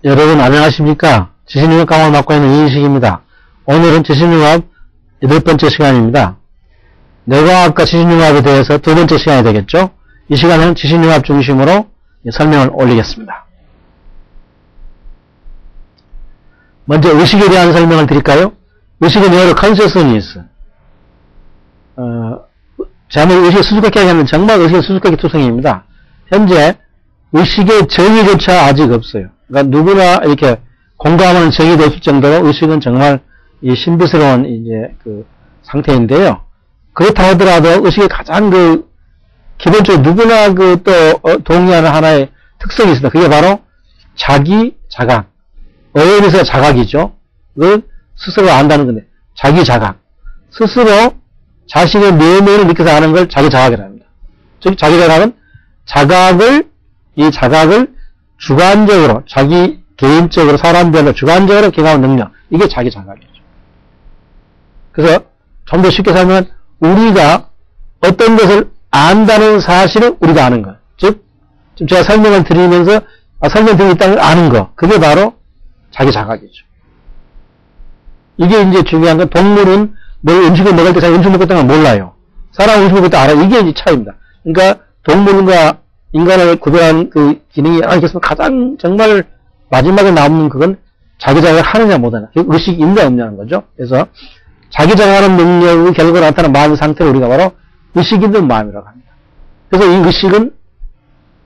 여러분 안녕하십니까? 지신융합 강화를 맡고 있는 이인식입니다. 오늘은 지신융합 8번째 시간입니다. 뇌과학과 지신융합에 대해서 2번째 시간이 되겠죠? 이 시간은 지신융합 중심으로 설명을 올리겠습니다. 먼저 의식에 대한 설명을 드릴까요? 의식은 여러 컨셔스니스. 제가 의식의 수수께끼 하면 정말 의식의 수수께끼 투성입니다. 현재 의식의 정의조차 아직 없어요. 그러니까 누구나 이렇게 공감하는 정의도 없을 정도로 의식은 정말 이 신비스러운 이제 그 상태인데요. 그렇다 하더라도 의식의 가장 기본적으로 누구나 또 동의하는 하나의 특성이 있습니다. 그게 바로 자기 자각. 어연에서 자각이죠. 그걸 스스로 안다는 건데, 자기 자각. 스스로 자신의 내면을 느껴서 아는 걸 자기 자각이라 합니다. 즉, 자기 자각은 이 자각을 주관적으로, 자기 개인적으로, 사람별로 주관적으로 경험하는 능력. 이게 자기 자각이죠. 그래서 좀 더 쉽게 설명하면, 우리가 어떤 것을 안다는 사실을 우리가 아는 것. 즉, 지금 제가 설명을 드리면서, 설명드리고 있다는 걸 아는 것. 그게 바로 자기 자각이죠. 이게 이제 중요한 건, 동물은 음식을 먹을 때 자기 음식 먹었다는 걸 몰라요. 사람은 음식 먹을 때 알아요. 이게 이제 차이입니다. 그러니까, 동물과 인간을 구별하는 그 기능이 알겠으면 가장 정말 마지막에 남는 그건 자기 자각을 하느냐 못하느냐. 의식이 있냐 없냐는 거죠. 그래서 자기 자각하는 능력의 결과로 나타나는 마음의 상태를 우리가 바로 의식 있는 마음이라고 합니다. 그래서 이 의식은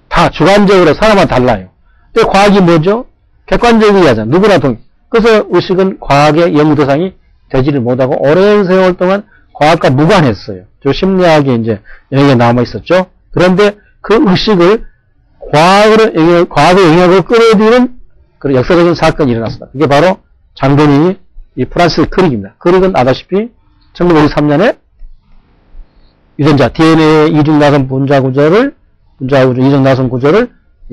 다 주관적으로 사람마다 달라요. 근데 과학이 뭐죠? 객관적이어야 하잖아요. 누구나 동의. 그래서 의식은 과학의 연구 대상이 되지를 못하고 오랜 세월 동안 과학과 무관했어요. 저 심리학에 이제 영역에 남아 있었죠. 그런데 그 의식을 과학의 영역을 끌어들이는 그런 역사적인 사건이 일어났습니다. 그게 바로 장본인이 이 프란시스 크릭입니다. 크릭은 아다시피 1953년에 유전자 DNA 이중 나선 분자 이중 나선 구조를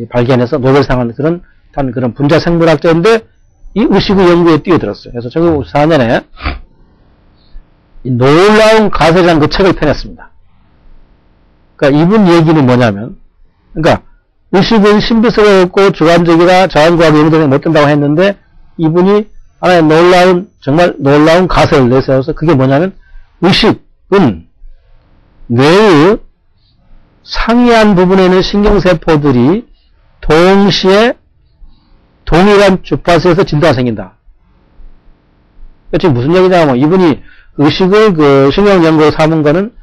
발견해서 노벨상을 그런 분자 생물학자인데 이 의식의 연구에 뛰어들었어요. 그래서 1954년에 이 놀라운 가설이라는 그 책을 펴냈습니다. 그러니까 이분 얘기는 뭐냐면, 그러니까 의식은 신비스럽고 주관적이라 자연과학의 연구에 못 된다고 했는데 이분이 하나의 정말 놀라운 가설을 내세워서 그게 뭐냐면, 의식은 뇌의 상이한 부분에 있는 신경세포들이 동시에 동일한 주파수에서 진동이 생긴다. 지금 무슨 얘기냐면, 이분이 의식을 신경연구로 삼은 거는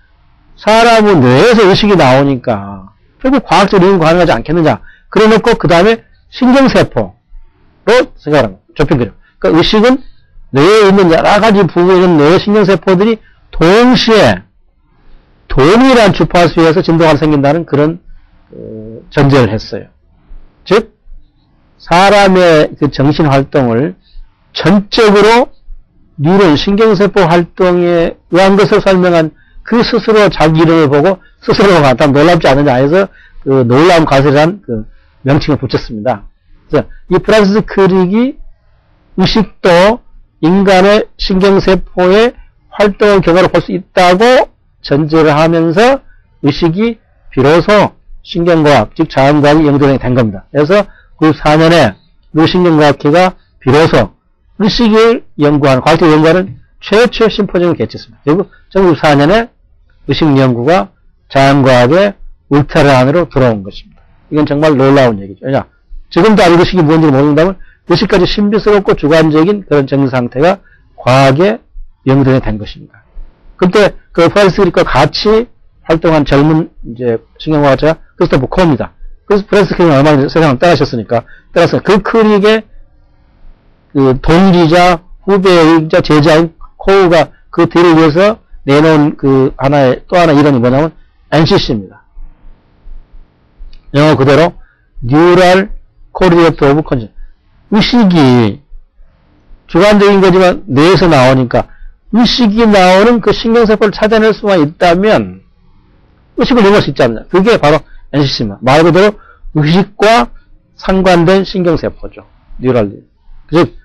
사람의 뇌에서 의식이 나오니까 결국 과학적으로 이런 거 가능하지 않겠느냐. 그래 놓고 그 다음에 신경세포로 생각하는 거예요. 좁힌 거죠. 그러니까 의식은 뇌에 있는 여러 가지 부분에 있는 뇌의 신경세포들이 동시에 동일한 주파수에서 진동이 생긴다는 그런 전제를 했어요. 즉 사람의 그 정신활동을 전적으로 뉴런 신경세포 활동에 의한 것을 설명한 그 스스로 자기 이름을 보고 스스로가 갖다 놀랍지 않느냐 해서 그 놀라운 가설이라는 그 명칭을 붙였습니다. 그래서 이 프란시스 크릭이 의식도 인간의 신경세포의 활동을 경험을 볼 수 있다고 전제를 하면서 의식이 비로소 신경과학, 즉 자연과학이 연구가 된 겁니다. 그래서 94년에 뇌신경과학회가 비로소 의식을 연구하는, 과학적 연구하는 최초의 심포지엄을 개최했습니다. 그리고 1994년에 의식 연구가 자연과학의 울타리 안으로 들어온 것입니다. 이건 정말 놀라운 얘기죠. 왜냐, 지금도 아직 의식이 뭔지 모른다면 의식까지 신비스럽고 주관적인 그런 정신 상태가 과학의 연구전에 된 것입니다. 그때 그 프란시스 크릭과 같이 활동한 젊은 이제 신경과학자 크리스토퍼 코우입니다. 그래서 프란시스 크릭은 얼마 전에 세상을 떠나셨으니까 따라서 그 크릭의 그 동기자, 후배이자 제자인 코우가 그 뒤를 위해서 내놓은 그 또 하나 이론이 뭐냐면 NCC입니다. 영어 그대로 Neural Correlate of Consciousness. 의식이 주관적인 거지만 뇌에서 나오니까 의식이 나오는 그 신경세포를 찾아낼 수만 있다면 의식을 연구할 수 있지 않느냐. 그게 바로 NCC입니다. 말 그대로 의식과 상관된 신경세포죠. 뉴럴. 즉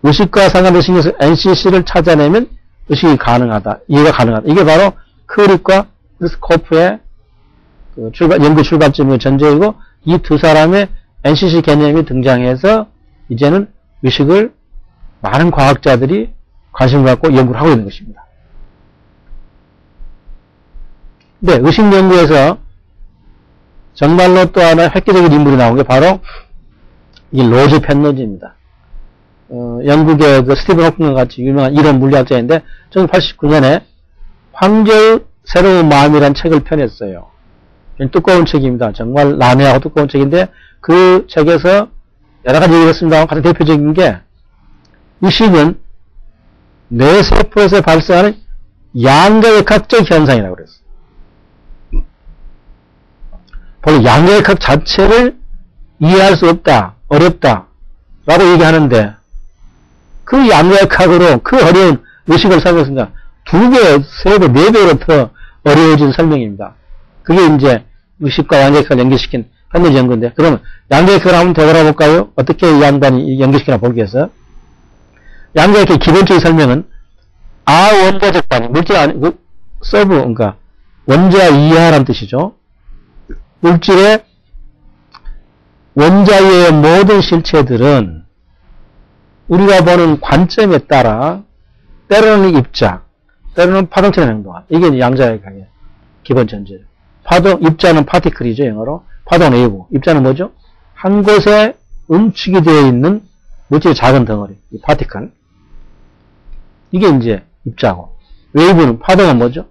의식과 상관된 신경세포 NCC를 찾아내면 의식이 가능하다. 이해가 가능하다. 이게 바로 크릭과 크리스코프의 연구 출발점의 전제이고 이 두 사람의 NCC 개념이 등장해서 이제는 의식을 많은 과학자들이 관심을 갖고 연구를 하고 있는 것입니다. 근데 의식 연구에서 정말로 또 하나 획기적인 인물이 나온 게 바로 이 로즈 펜로즈입니다. 영국의 그 스티븐 호킹과 같이 유명한 이론 물리학자인데 1989년에 황제의 새로운 마음이라는 책을 펴냈어요. 두꺼운 책입니다. 정말 난해하고 두꺼운 책인데 그 책에서 여러 가지 얘기를 했습니다만 가장 대표적인 게 의식은 뇌세포에서 발생하는 양자역학적 현상이라고 그랬어요. 본래 양자역학 자체를 이해할 수 없다, 어렵다 라고 얘기하는데 그 양자역학으로 그 어려운 의식을 설명했습니다. 2배, 3배, 4배로 더 어려워진 설명입니다. 그게 이제 의식과 양자역학을 연결시킨 판넬 연구인데 그러면 양자역학을 한번 되돌아볼까요? 어떻게 이 양반이 연결시키나 보기 위해서 양자역학의 기본적인 설명은 아원자적 단위, 물질 아니, 서브, 그러니까 원자 이하라는 뜻이죠. 물질의 원자 이하의 모든 실체들은 우리가 보는 관점에 따라 때로는 입자, 때로는 파동처럼 행동함. 이게 양자역학의 기본 전제예요. 파동, 입자는 파티클이죠, 영어로. 파동 웨이브. 입자는 뭐죠? 한 곳에 응축이 되어 있는 물질의 작은 덩어리, 이 파티클. 이게 이제 입자고. 웨이브는, 파동은 뭐죠?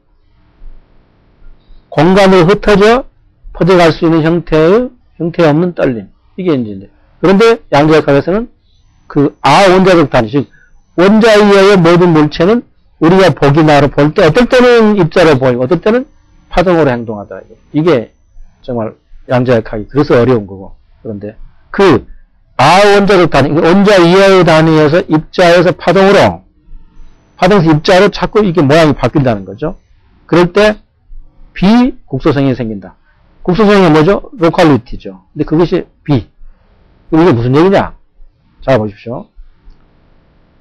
공간으로 흩어져 퍼져갈 수 있는 형태 없는 떨림. 이게 이제. 그런데 양자역학에서는 그 아원자적 단위, 즉, 원자 이하의 모든 물체는 우리가 보기나로 볼 때, 어떨 때는 입자로 보이고, 어떨 때는 파동으로 행동하다. 이게 정말 양자역학이 그래서 어려운 거고. 그런데 그 아원자적 단위, 원자 이하의 단위에서 입자에서 파동으로, 파동에서 입자로 자꾸 이게 모양이 바뀐다는 거죠. 그럴 때 비국소성이 생긴다. 국소성이 뭐죠? 로컬리티죠. 근데 그것이 비. 이게 무슨 얘기냐? 자, 보십시오.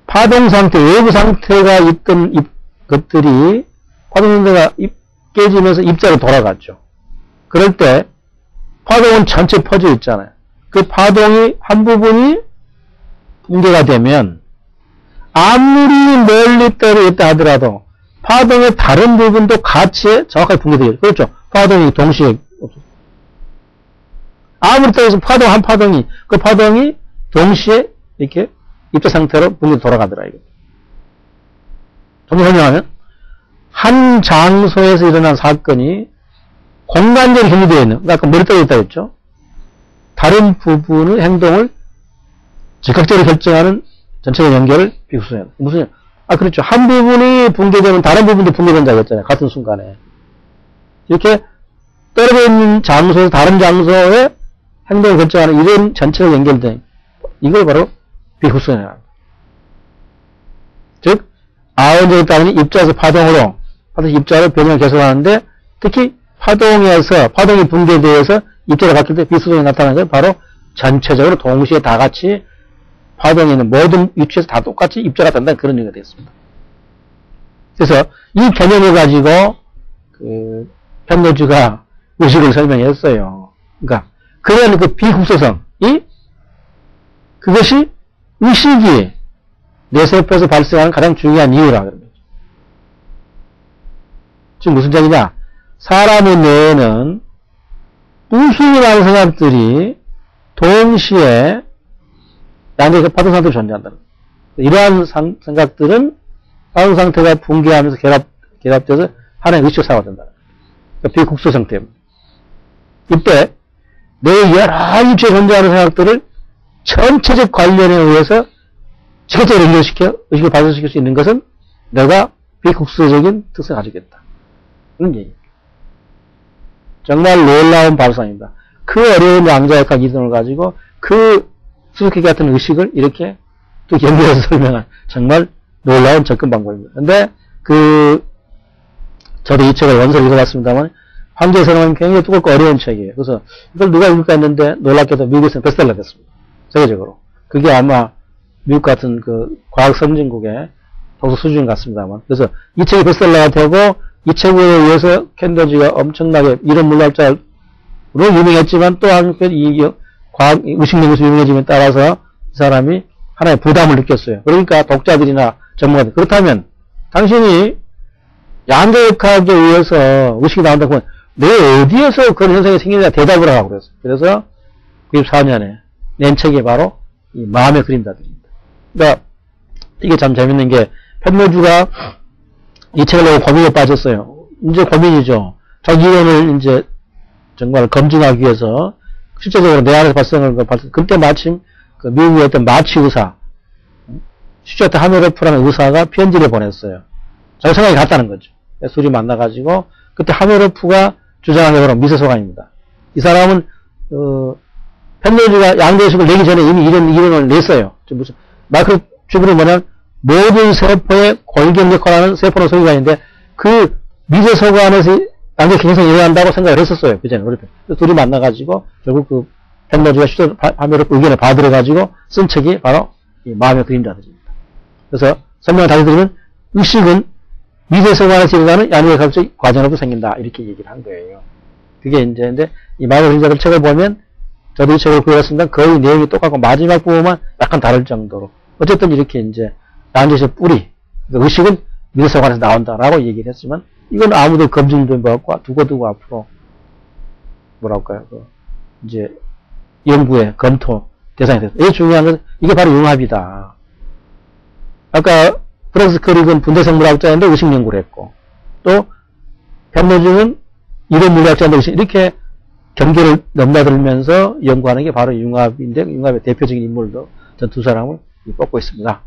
파동 상태, 외부 상태가 있던 것들이 파동 상태가 깨지면서 입자로 돌아갔죠. 그럴 때 파동은 전체 퍼져 있잖아요. 그 파동이 한 부분이 붕괴가 되면 아무리 멀리 떨어져 있다 하더라도 파동의 다른 부분도 같이 정확하게 붕괴되겠죠. 그렇죠. 파동이 동시에 아무리 떨어져서 파동 한 파동이 그 파동이 동시에 이렇게 입자 상태로 붕괴 돌아가더라 이거. 좀 설명하면 한 장소에서 일어난 사건이 공간적으로 경계되어 있는, 아까 머리 떨어져 있다 했죠. 다른 부분의 행동을 즉각적으로 결정하는 전체적 연결을 비국소성. 무슨, 그렇죠. 한 부분이 붕괴되면 다른 부분도 붕괴된다고 했잖아요. 같은 순간에. 이렇게 떨어져 있는 장소에서 다른 장소에 행동을 결정하는 이런 전체적 연결된, 이걸 바로 비국소성이라고 합니다. 즉, 아원자에 따르니 입자에서 파동으로, 입자로 변형을 계속하는데, 특히 파동에서, 파동이 붕괴되어서 입자가 바뀔 때 비수성이 나타나는 건 바로 전체적으로 동시에 다 같이 파동에 있는 모든 위치에서 다 똑같이 입자가 된다는 그런 얘기가 되었습니다. 그래서 이 개념을 가지고 펜로즈가 의식을 설명했어요. 그러니까 그런 그 비국소성이 그것이 의식이 뇌세포에서 발생하는 가장 중요한 이유라 그런 거죠. 지금 무슨 얘기냐? 사람의 뇌에는 무수히 생각들이 동시에 양자역학 파동 상태로 존재한다는 거예요. 이러한 생각들은 파동 상태가 붕괴하면서 결합돼서 하나의 의식 사고가 된다는 거예요. 그러니까 비국소성 때문에. 이때 뇌의 여러 위치에 존재하는 생각들을 전체적 관련에 의해서 직접적으로 연결시켜 의식을 발생시킬 수 있는 것은 내가 비국소적인 특성을 가지고 있다. 그런 얘기입니다. 정말 놀라운 발상입니다. 그 어려운 양자역학 이론을 가지고 그 수수께끼 같은 의식을 이렇게 또 연결해서 설명한 정말 놀라운 접근 방법입니다. 근데 저도 이 책을 원서를 읽어봤습니다만 황제의 새로운 굉장히 두껍고 어려운 책이에요. 그래서 이걸 누가 읽을까 했는데 놀랍게도 미국에서는 베스트셀러 됐습니다. 세계적으로. 그게 아마 미국 같은 그 과학 선진국의 독서 수준 같습니다만. 그래서 이 책이 베스트셀러가 되고 이 책으로 의해서 켄더지가 엄청나게 이런 물리학자로 유명했지만 또 한편 이 과학 의식 연구에서 유명해짐에 따라서 사람이 하나의 부담을 느꼈어요. 그러니까 독자들이나 전문가들. 그렇다면 당신이 양자역학에 의해서 의식이 나온다고 하면 내 어디에서 그런 현상이 생기느냐 대답을 하라고 그랬어요. 그래서 94년에 낸 책이 바로 이 마음의 그림자들입니다. 그러니까 이게 참 재밌는 게 편모주가 이 책을 보고 고민에 빠졌어요. 이제 고민이죠. 자기 이론을 이제 정말 검증하기 위해서 실제적으로 내 안에서 발생한 걸 그때 마침 그 미국의 어떤 마취 의사 슈처트 하멜호프라는 의사가 편지를 보냈어요. 자기 생각이 같다는 거죠. 둘이 만나가지고 그때 하멜호프가 주장한 게 바로 미세소관입니다. 이 사람은 편모주가 양자의식을 내기 전에 이미 이런 이론을 냈어요. 무슨 마이크로 튜브는 뭐냐면 모든 세포의 골격력화라는 세포는 소유관인데 그 미세소관에서 양자의식 형성이 일어난다고 생각을 했었어요. 그전에. 둘이 만나가지고 결국 그 편모주가 슈처트 하멜호프 의견을 받들어가지고 쓴 책이 바로 이 마음의 그림자들입니다. 그래서 설명을 다시 드리면 의식은 미세소관에서 일어나는 양자역학적 과정으로도 생긴다. 이렇게 얘기를 한 거예요. 그게 이제, 근데 이 마음의 그림자들 책을 보면 저도 이 책을 구해왔습니다. 거의 내용이 똑같고 마지막 부분만 약간 다를 정도로. 어쨌든 이렇게 이제 양자의식 뿌리, 그러니까 의식은 미세소관에서 나온다라고 얘기를 했지만 이건 아무도 검증된 것 같고 두고두고 앞으로 뭐랄까요. 이제 연구에 검토 대상이 됐어요. 이게 중요한 건 이게 바로 융합이다. 아까 프랑스 크릭은 분대생물학자인데 의식 연구를 했고 또 편모주는 이론 물리학자인데 의식 이렇게 경계를 넘나들면서 연구하는 게 바로 융합인데 융합의 대표적인 인물도 전 두 사람을 뽑고 있습니다.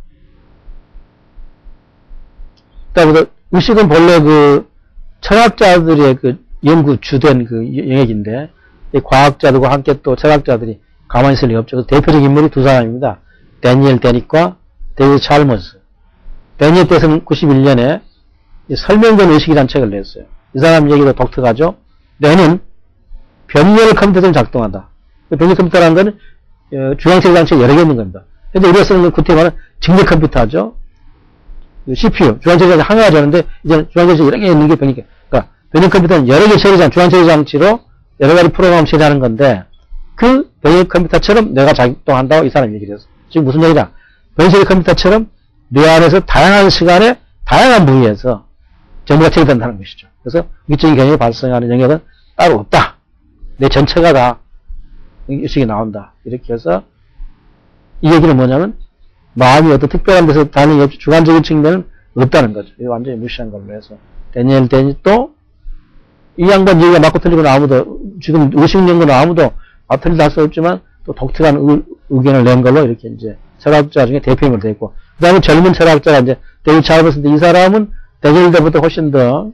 그다음에 의식은 본래 그 철학자들의 그 연구 주된 그 영역인데 이 과학자들과 함께 또 철학자들이 가만히 있을 리 없죠. 대표적인 인물이 두 사람입니다. 데니엘 데닉과 데이비드 찰머스. 데니엘 데닉은 91년에 설명된 의식이라는 책을 냈어요. 이 사람 얘기도 독특하죠. 뇌는 변열 컴퓨터를 작동한다. 변열 컴퓨터라는 것은 중앙체계 장치가 여러 개 있는 겁니다. 현재 우리가 쓰는 건 구태 말은 직력 컴퓨터죠. CPU, 중앙체계 장치 하나가 되는데 이제 중앙체계 여러 개 있는 게 변열. 그러니까 변열 컴퓨터는 여러 개 처리장, 중앙체계 장치로 여러 가지 프로그램을 처리하는 건데 그 변열 컴퓨터처럼 뇌가 작동한다고 이 사람이 얘기를 했어요. 지금 무슨 얘기냐? 변열 컴퓨터처럼 뇌 안에서 다양한 시간에 다양한 부위에서 정보가 처리된다는 것이죠. 그래서 위적인 경향이 발생하는 영역은 따로 없다. 내 전체가 다 의식이 나온다. 이렇게 해서 이 얘기는 뭐냐면 마음이 어떤 특별한 데서 다른 주관적인 측면은 없다는 거죠. 이거 완전히 무시한 걸로 해서 데니엘 데니또 이 양반 얘기가 맞고 틀리고는 아무도 지금 의식 연구는 아무도 틀리다 할 수 없지만 또 독특한 의견을 낸 걸로 이렇게 이제 철학자 중에 대표인물이 됐고 그 다음에 젊은 철학자가 이제 데이비드 찰머스인데 이 사람은 데니엘 때부터 훨씬 더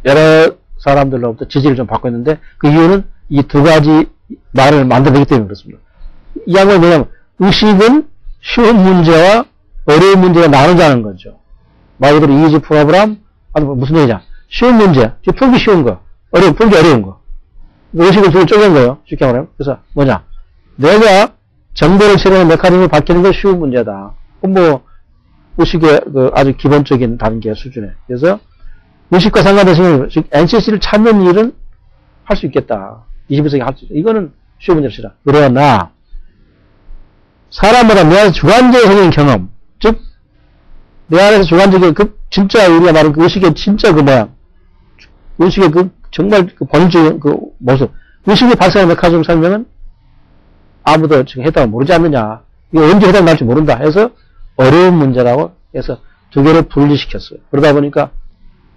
여러 사람들로부터 지지를 좀 받고 있는데 그 이유는 이 두 가지 말을 만들기 때문에 그렇습니다. 이 양반이 뭐냐면 의식은 쉬운 문제와 어려운 문제가 나누자는 거죠. 말 그대로 이지 프로그램 무슨 얘기냐? 쉬운 문제, 풀기 쉬운 거, 풀기 어려운 거. 의식을 두 개 쪼갠 거예요. 쉽게 말하면. 그래서 뭐냐? 내가 정보를 처리하는 메커니즘을 밝히는 건 쉬운 문제다. 뭐 의식의 그 아주 기본적인 단계 수준에. 그래서 의식과 상관되시는 NCC를 찾는 일은 할 수 있겠다. 21세기 할 수 있다. 이거는 쉬운 문제입니다. 그러나 사람마다 내 안에서 주관적으로 생긴 경험, 즉 내 안에서 주관적인 진짜 우리가 말하는 그 의식의 진짜 그 모양, 의식의 정말 본질적인 모습, 의식이 발생하는 메커니즘 설명은 아무도 지금 해답을 모르지 않느냐. 이거 언제 해답 날지 모른다 해서 어려운 문제라고 해서 두 개를 분리시켰어요. 그러다 보니까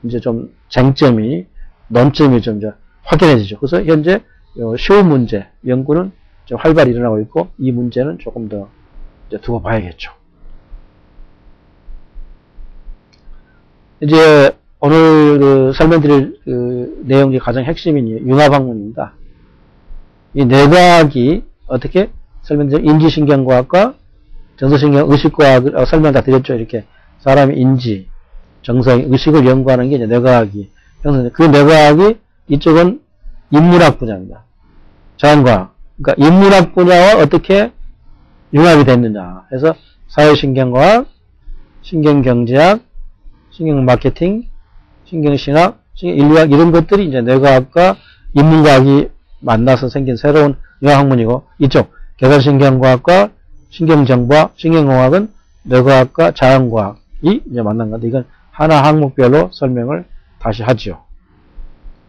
이제 좀 쟁점이, 논점이 좀 이제 확연해지죠. 그래서 현재 쉬운 문제 연구는 좀 활발히 일어나고 있고 이 문제는 조금 더 이제 두고 봐야겠죠. 이제 오늘 설명드릴 내용 중 가장 핵심인 융합학문입니다. 이 뇌과학이 어떻게 설명드린 인지신경과학과 정서신경 의식과학을 설명 다 드렸죠. 이렇게 사람의 인지, 정서, 의식을 연구하는 게 이제 뇌과학이 형성돼. 그 뇌과학이 이쪽은 인문학 분야입니다. 자연과학. 그러니까 인문학 분야와 어떻게 융합이 됐느냐. 해서 사회신경과학, 신경경제학, 신경마케팅, 신경신학, 신경인류학 이런 것들이 이제 뇌과학과 인문과학이 만나서 생긴 새로운 융합학문이고 이쪽 계산신경과학과 신경정보와 신경공학은 뇌과학과 자연과학이 이제 만난 건데, 이건 하나 항목별로 설명을 다시 하죠.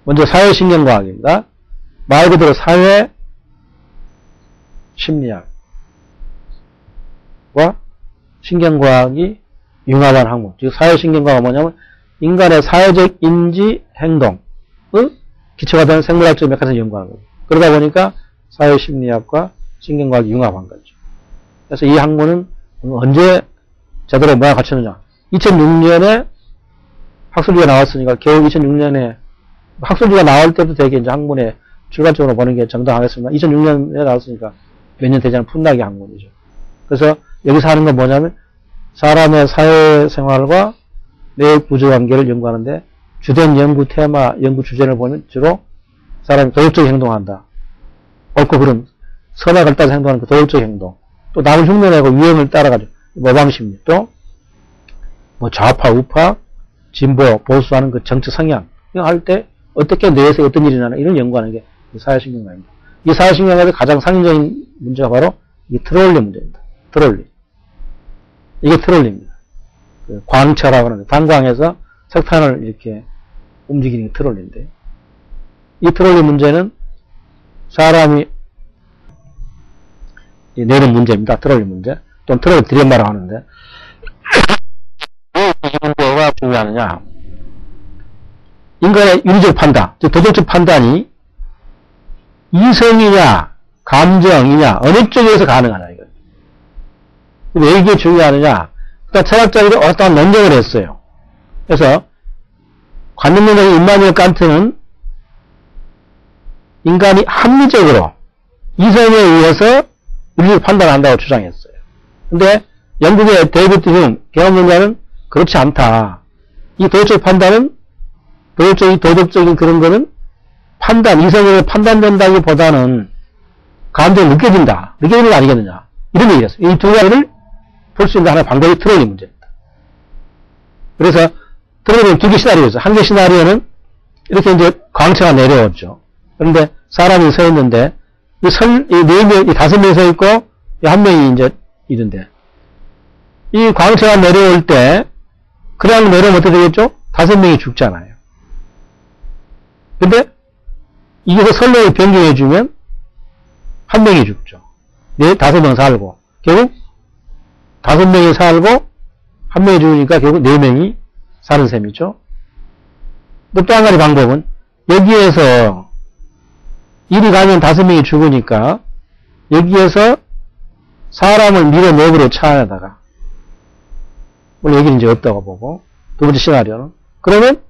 먼저 사회신경과학입니다. 말 그대로 사회 심리학과 신경과학이 융합한 학문. 즉 사회신경과학은 뭐냐면 인간의 사회적 인지 행동을 기초가 되는 생물학적 메커니즘을 연구하는 거예요. 그러다 보니까 사회심리학과 신경과학이 융합한 거죠. 그래서 이 학문은 언제 제대로 뭐가 갖췄느냐. 2006년에 학술지가 나왔으니까 겨우 2006년에 학술지가 나올 때도 되게 이제 학문에 출발적으로 보는 게 정당하겠습니다. 2006년에 나왔으니까 몇 년 되지 않은 풋나기 학문이죠. 그래서 여기서 하는 건 뭐냐면 사람의 사회생활과 뇌 구조관계를 연구하는데 주된 연구 테마, 연구 주제를 보면 주로 사람이 도덕적인 행동한다. 옳고 그름, 선악을 따라서 행동하는 그 도덕적인 행동. 또 남을 흉내내고 유행을 따라가지고 모방심리. 또 뭐 좌파, 우파, 진보, 보수하는 그 정치 성향. 이거 할 때 어떻게 뇌에서 어떤 일이 나나 이런 연구하는 게 사회신경과입니다. 이 사회신경과의 가장 상징적인 문제가 바로 이 트롤리 문제입니다. 트롤리. 이게 트롤리입니다. 그 광처라고 하는데 단광에서 석탄을 이렇게 움직이는 게 트롤리인데, 이 트롤리 문제는 사람이 내는 문제입니다. 트롤리 문제. 또는 트롤리 디레마라고 하는데, 이 문제가 중요하느냐. 인간의 윤리적 판단, 즉 도덕적 판단이 이성이냐 감정이냐 어느 쪽에서 가능하냐 이거죠. 왜 이게 중요하느냐. 그러니까 철학자들이 어떠한 논쟁을 했어요. 그래서 관념론자인 임마누엘 칸트는 인간이 합리적으로 이성에 의해서 윤리적 판단을 한다고 주장했어요. 근데 영국의 데이비드 휴me 경험론자는 그렇지 않다. 이 도덕적 판단은 도덕적인 그런 거는 판단, 이성으로 판단된다기보다는 감정이 느껴진다. 느껴지는 거 아니겠느냐. 이런 얘기를 했어요. 이 두 가지를 볼 수 있는 하나의 방법이 트롤리 문제입니다. 그래서 트롤리는 두 개 시나리오가 있어요. 한 개 시나리오는 이렇게 이제 광채가 내려오죠. 그런데 사람이 서 있는데 이 4명, 이 5명이 서 있고 이 1명이 이제 있는데 이 광채가 내려올 때 그냥 내려오면 어떻게 되겠죠? 5명이 죽잖아요. 근데 이게서 선로를 변경해주면 1명이 죽죠. 5명 살고 결국 5명이 살고 1명이 죽으니까 결국 4명이 사는 셈이죠. 또 한 가지 방법은 여기에서 일이 가면 5명이 죽으니까 여기에서 사람을 밀어내버려 차 안에다가. 물론 여기는 이제 없다고 보고. 두 번째 시나리오는. 그러면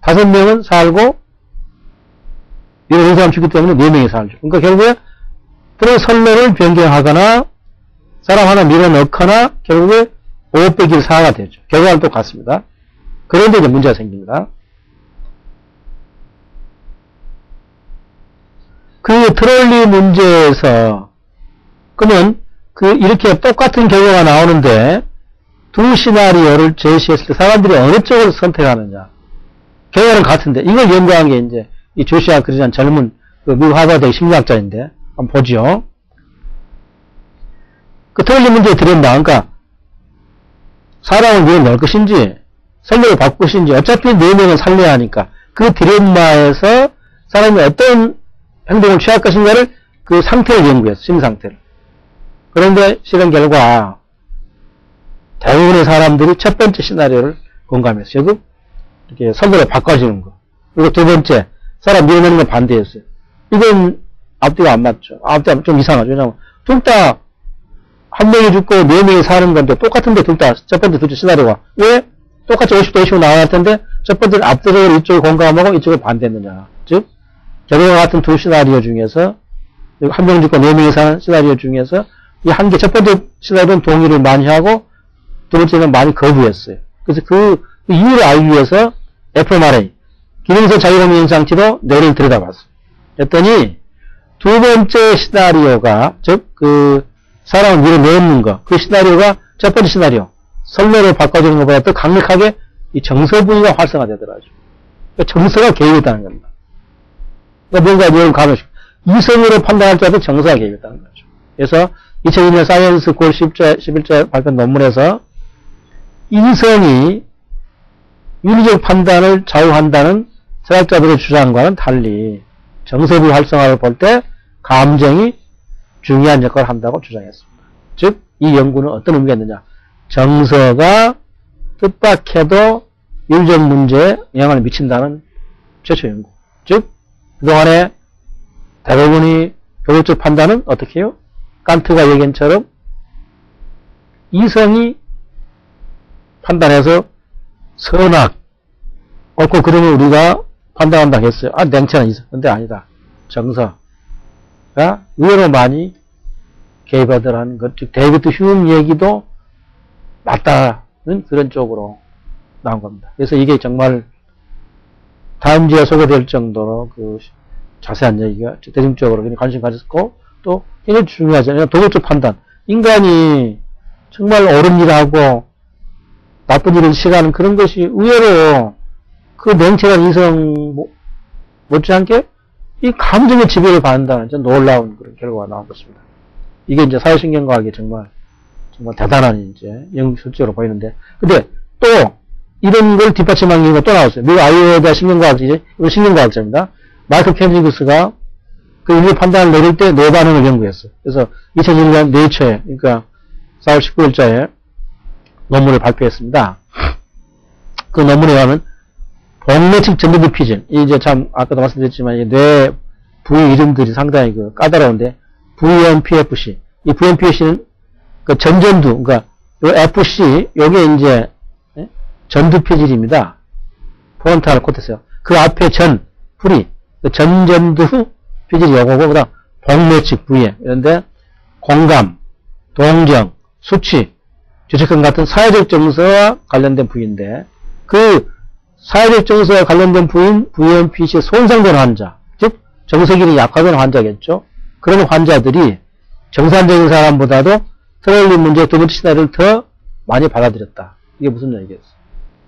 5명은 살고 밀어내는 사람 죽기 때문에 4명이 살죠. 그러니까 결국에 그런 선로를 변경하거나 사람 하나 밀어넣거나 결국에 5 빼기 4가 되죠. 결과는 똑같습니다. 그런데 이제 문제가 생깁니다. 그 트롤리 문제에서 그러면 이렇게 똑같은 결과가 나오는데 두 시나리오를 제시했을 때 사람들이 어느 쪽을 선택하느냐. 결과는 같은데 이걸 연구한 게 이제 이 조시아 그리란 젊은 미국 하버드 심리학자인데 한번 보죠. 그 트롤리 문제의 디레마, 그러니까 사람을 밀어넣을 것인지 선택을 바꿀 것인지 어차피 4명은 살려야 하니까 그 디레마에서 사람이 어떤 행동을 취할 것인가를 그 상태를 연구했어. 심리 상태를. 그런데 실험 결과 대부분의 사람들이 첫 번째 시나리오를 공감했어요. 결국 이렇게 선택을 바꿔주는 거. 그리고 두 번째 사람 밀어내는 걸 반대했어요. 이건 앞뒤가 안 맞죠. 앞뒤가 좀 이상하죠. 왜냐하면 둘 다 1명이 죽고 4명이 사는 건데 똑같은데 둘 다 첫 번째, 둘째 시나리오가 왜 똑같이 50대 50으로 나와야 할 텐데 첫 번째는 앞뒤적으로 이쪽을 공감하고 이쪽을 반대했느냐. 즉 결과와 같은 두 시나리오 중에서 1명 죽고 4명이 사는 시나리오 중에서 이 한 개 첫 번째 시나리오는 동의를 많이 하고 두 번째는 많이 거부했어요. 그래서 그 이유를 알기 위해서 fMRI 기능성 자기공유현상치로 뇌를 들여다봤어요. 그랬더니 두 번째 시나리오가 즉 사람을 밀어넣는 거, 그 시나리오가 첫 번째 시나리오 선로를 바꿔주는 것보다 더 강력하게 이 정서 부위가 활성화되더라고요. 그러니까 정서가 개입했다는 겁니다. 그러니까 뭔가 내용 감을 이성으로 판단할 줄 알았던 정서가 개입했다는 거죠. 그래서 2002년 사이언스 9월 11일 발표한 논문에서 이성이 윤리적 판단을 좌우한다는 철학자들의 주장과는 달리 정서부 활성화를 볼 때 감정이 중요한 역할을 한다고 주장했습니다. 즉, 이 연구는 어떤 의미가 있느냐. 정서가 뜻밖에도 윤리적 문제에 영향을 미친다는 최초 연구. 즉, 그동안에 대부분이 교육적 판단은 어떻게 해요? 칸트가 얘기한 처럼 이성이 판단해서 선악, 옳고 그러면 우리가 판단한다고 했어요. 아, 냉철한 이성. 근데 아니다. 정서가 의외로 많이 개입하더라는 것. 즉, 데이비드 휴음 얘기도 맞다는 그런 쪽으로 나온 겁니다. 그래서 이게 정말 다음주에 소개될 정도로 그 자세한 얘기가 대중적으로 관심 가졌고 또 굉장히 중요하잖아요. 도덕적 판단. 인간이 정말 옳은 일을 하고 나쁜 일을 시가하는 그런 것이 의외로 그 냉철한 이성 못지않게 이 감정의 지배를 받는다는 놀라운 그런 결과가 나온 것입니다. 이게 이제 사회신경과학이 정말 대단한 이제 연구 실제로 보이는데, 근데 또 이런 걸 뒷받침한 경우가 또 나왔어요. 미국 아이오와 신경과학자, 이건 신경과학자입니다. 마이클 켄징크스가 그 인류 판단을 내릴 때 뇌반응을 연구했어요. 그래서 2001년 네이처에, 그러니까 4월 19일자에 논문을 발표했습니다. 그 논문에 의하면 복내측 전두부 피질, 이제 참 아까도 말씀드렸지만 뇌 부위 이름들이 상당히 그 까다로운데 VMPFC, 이 VMPFC는 그 전전두, 그러니까 요 FC, 요게 이제 전두 피질입니다. 포언타를 코트했어요. 그 앞에 전, 풀이, 그 전전두 피질이 요거고, 그다음 복내측 부위, 이런데 공감, 동정, 수치, 죄책감 같은 사회적 정서와 관련된 부위인데, 그 사회적 정서와 관련된 부위인 VMPC에 손상된 환자, 즉 정서기능이 약화된 환자겠죠. 그런 환자들이 정상적인 사람보다도 트롤린 문제 두 번째 시나리오를 더 많이 받아들였다. 이게 무슨 얘기겠어?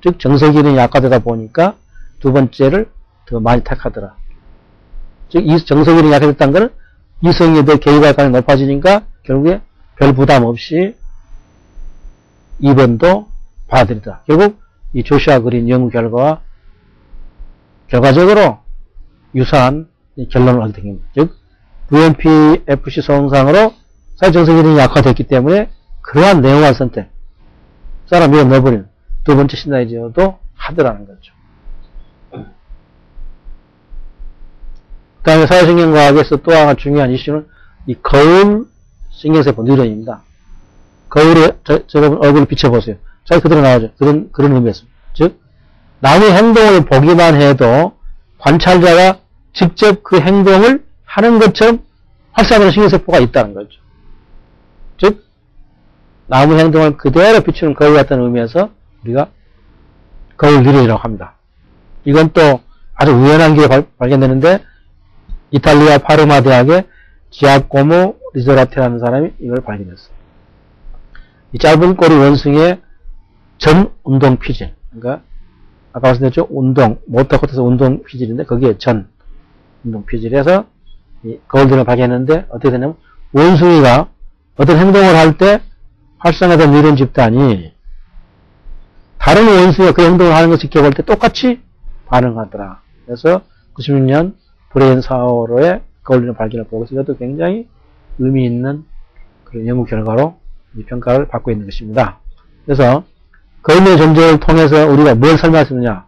즉 정서기능이 약화되다 보니까 두 번째를 더 많이 택하더라. 즉 이 정서기능이 약화됐다는 것은 이성에 대해 개입할 가능성이 높아지니까 결국에 별 부담 없이 2번도 받아들이다. 결국 이 조슈아 그린 연구 결과와 결과적으로 유사한 결론을 하게 됩니다. 즉 VMPFC 손상으로 사회정서기능이 약화됐기 때문에 그러한 내용을 선택, 사람이 넣어버리는 두 번째 시나리오도 하더라는 거죠. 그 다음에 사회신경과학에서 또 하나 중요한 이슈는 이 거울 신경세포 뉴런입니다. 거울에 여러분 얼굴을 비춰보세요. 자, 그대로 나오죠. 그런 의미였습니다. 즉, 남의 행동을 보기만 해도 관찰자가 직접 그 행동을 하는 것처럼 활성화되는 신경세포가 있다는 거죠. 즉, 남의 행동을 그대로 비추는 거울 같다는 의미에서 우리가 거울 뉴런이라고 합니다. 이건 또 아주 우연한 게 발견되는데, 이탈리아 파르마 대학의 지아코모 리조라테라는 사람이 이걸 발견했어요. 이 짧은 꼬리 원숭이의 전 운동 피질, 그러니까 아까 말씀드렸죠, 운동, 모터 코트에서 운동 피질인데 거기에 전 운동 피질에서 이 거울들을 발견했는데 어떻게 되냐면 원숭이가 어떤 행동을 할 때 활성화된 뉴런 집단이 다른 원숭이가 그 행동을 하는 것을 지켜볼 때 똑같이 반응하더라. 그래서 96년 브레인 사오로의 거울들을 발견을 보고 이것도 굉장히 의미 있는 그런 연구 결과로 이 평가를 받고 있는 것입니다. 그래서 거울의 존재를 통해서 우리가 뭘 설명할 수 있느냐?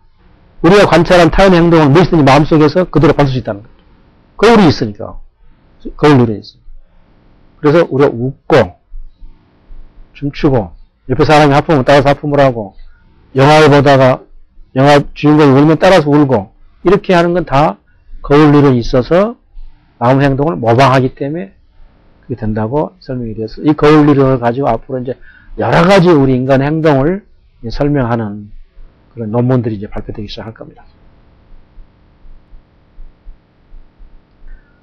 우리가 관찰한 타인의 행동을 무엇이든지 마음속에서 그대로 받을 수 있다는 거죠. 거울이 있으니까. 거울 누리에 있으니까. 그래서 우리가 웃고 춤추고 옆에 사람이 하품을 따라서 하품을 하고 영화를 보다가 영화 주인공이 울면 따라서 울고 이렇게 하는 건 다 거울 누리에 있어서 아무 행동을 모방하기 때문에 그게 된다고 설명이 되었어요. 이 거울 누리를 가지고 앞으로 이제 여러 가지 우리 인간의 행동을 설명하는 그런 논문들이 이제 발표되기 시작할 겁니다.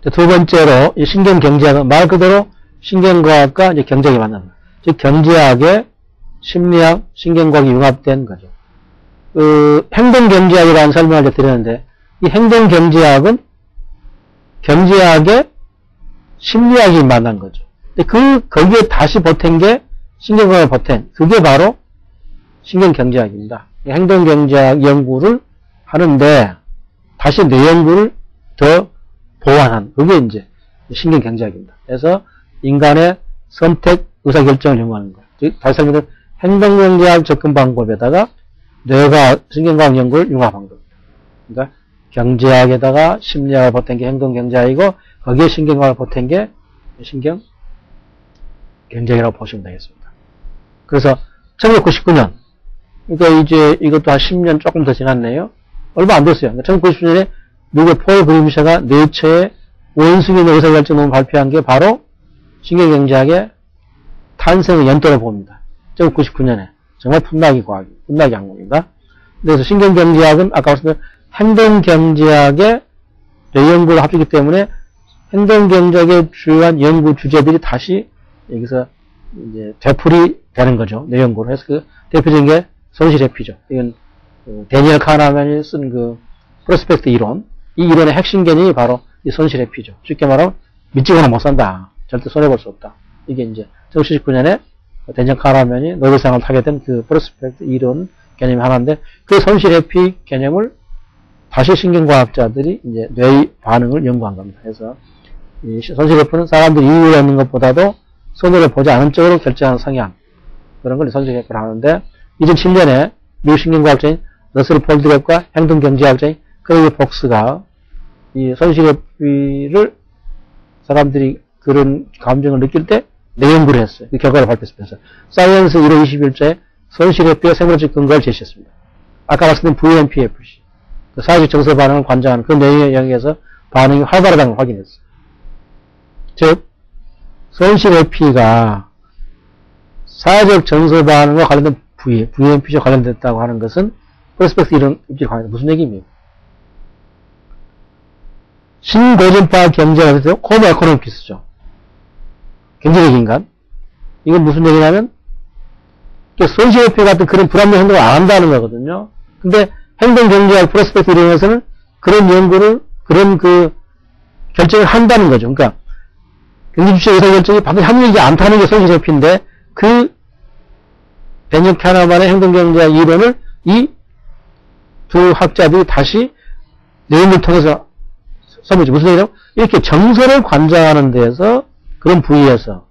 두 번째로 이 신경경제학은 말 그대로 신경과학과 이제 경제학이 만납니다. 즉 경제학의 심리학, 신경과학이 융합된 거죠. 그 행동경제학이라는 설명을 이제 드렸는데 이 행동경제학은 경제학의 심리학이 만난 거죠. 거기에 다시 보탠 게 신경과학을 보탠, 그게 바로 신경경제학입니다. 행동경제학 연구를 하는데, 다시 뇌 연구를 더 보완한, 그게 이제 신경경제학입니다. 그래서 인간의 선택, 의사결정을 연구하는 것. 즉, 다시 설명드리면 행동경제학 접근 방법에다가 뇌과 신경과학 연구를 융합한 겁니다. 그러니까 경제학에다가 심리학을 보탠 게 행동경제학이고, 거기에 신경과학을 보탠 게 신경경제학이라고 보시면 되겠습니다. 그래서 1999년, 그러니까 이제 이것도 한 10년 조금 더 지났네요. 얼마 안 됐어요. 1990년에 미국의 폴 그림샤가 네이처에 원숭이의 의사결정론을 발표한 게 바로 신경경제학의 탄생의 연도로 봅니다. 1999년에. 정말 풍락이 학문입니다. 그래서 신경경제학은 아까 말씀드린 행동경제학의 뇌연구를 합치기 때문에 행동경제학의 주요한 연구 주제들이 다시 여기서 이제 되풀이 되는 거죠. 뇌연구를 해서 그 대표적인 게 손실회피죠. 이건 데니얼 카나만이 쓴 그 프로스펙트 이론, 이 이론의 핵심 개념이 바로 이 손실회피죠. 쉽게 말하면 믿지거나 못 산다. 절대 손해볼 수 없다. 이게 이제 1979년에 데니얼 카나만이 노벨상을 타게 된 그 프로스펙트 이론 개념이 하나인데, 그 손실회피 개념을 다시 신경과학자들이 이제 뇌의 반응을 연구한 겁니다. 그래서 이 손실회피는 사람들이 이유를 얻는 것보다도 손해를 보지 않은 쪽으로 결정하는 성향, 그런 걸 손실회피를 하는데, 2007년에 미국 신경과학자인 러셀 폴드랩과 행동경제학자인 크레이그 폭스가 이 손실회피를 사람들이 그런 감정을 느낄 때 뇌연구를 했어요. 그 결과를 발표했습니다. 사이언스 1월 20일자에 손실회피의 생물학적 근거를 제시했습니다. 아까 말씀드린 VMPFC, 그 사회적 정서 반응을 관장하는 그 내용에 영역에서 반응이 활발하다는 걸 확인했어요. 즉, 손실회피가 사회적 정서 반응과 관련된 VMPC와 관련됐다고 하는 것은 프로스펙트 이론 입지에 관련된 무슨 얘기입니까? 신고전파 경제가 해서 호모 에코노미스트죠. 경제적 인간. 이건 무슨 얘기냐면, 손실회피 같은 그런 불합리한 행동을 안 한다는 거거든요. 근데 행동경제학 프로스펙트 이론에서는 그런 연구를, 그런 그 결정을 한다는 거죠. 그러니까 경제주체 의사결정이 반드시 합리적이지 않다는 게 손실회피인데, 그 데니얼 카나만의 행동경제학 이론을 이 두 학자들이 다시 내용을 통해서 써보죠. 무슨 얘기냐면, 이렇게 정서를 관장하는 데에서, 그런 부위에서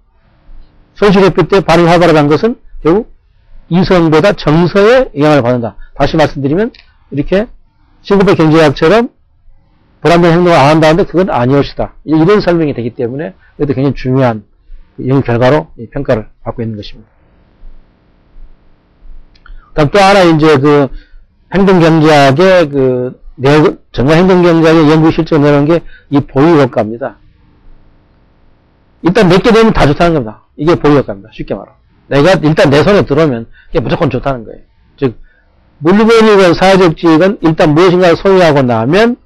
손실회피 때 반응이 활발하다는 것은 결국 이성보다 정서에 영향을 받는다. 다시 말씀드리면, 이렇게 신구배 경제학처럼 불안한 행동을 안 한다는데 그건 아니었다. 이런 설명이 되기 때문에 이것도 굉장히 중요한 연구 결과로 평가를 받고 있는 것입니다. 다음 또 하나 이제 그 행동경제학의 그 정말 행동경제학의 연구 실적을 내놓은 게 이 보유효과입니다. 일단 몇 개 되면 다 좋다는 겁니다. 이게 보유효과입니다. 쉽게 말하면. 내가 일단 내 손에 들어오면 이게 무조건 좋다는 거예요. 즉, 물건이건 사회적 지위건 일단 무엇인가를 소유하고 나면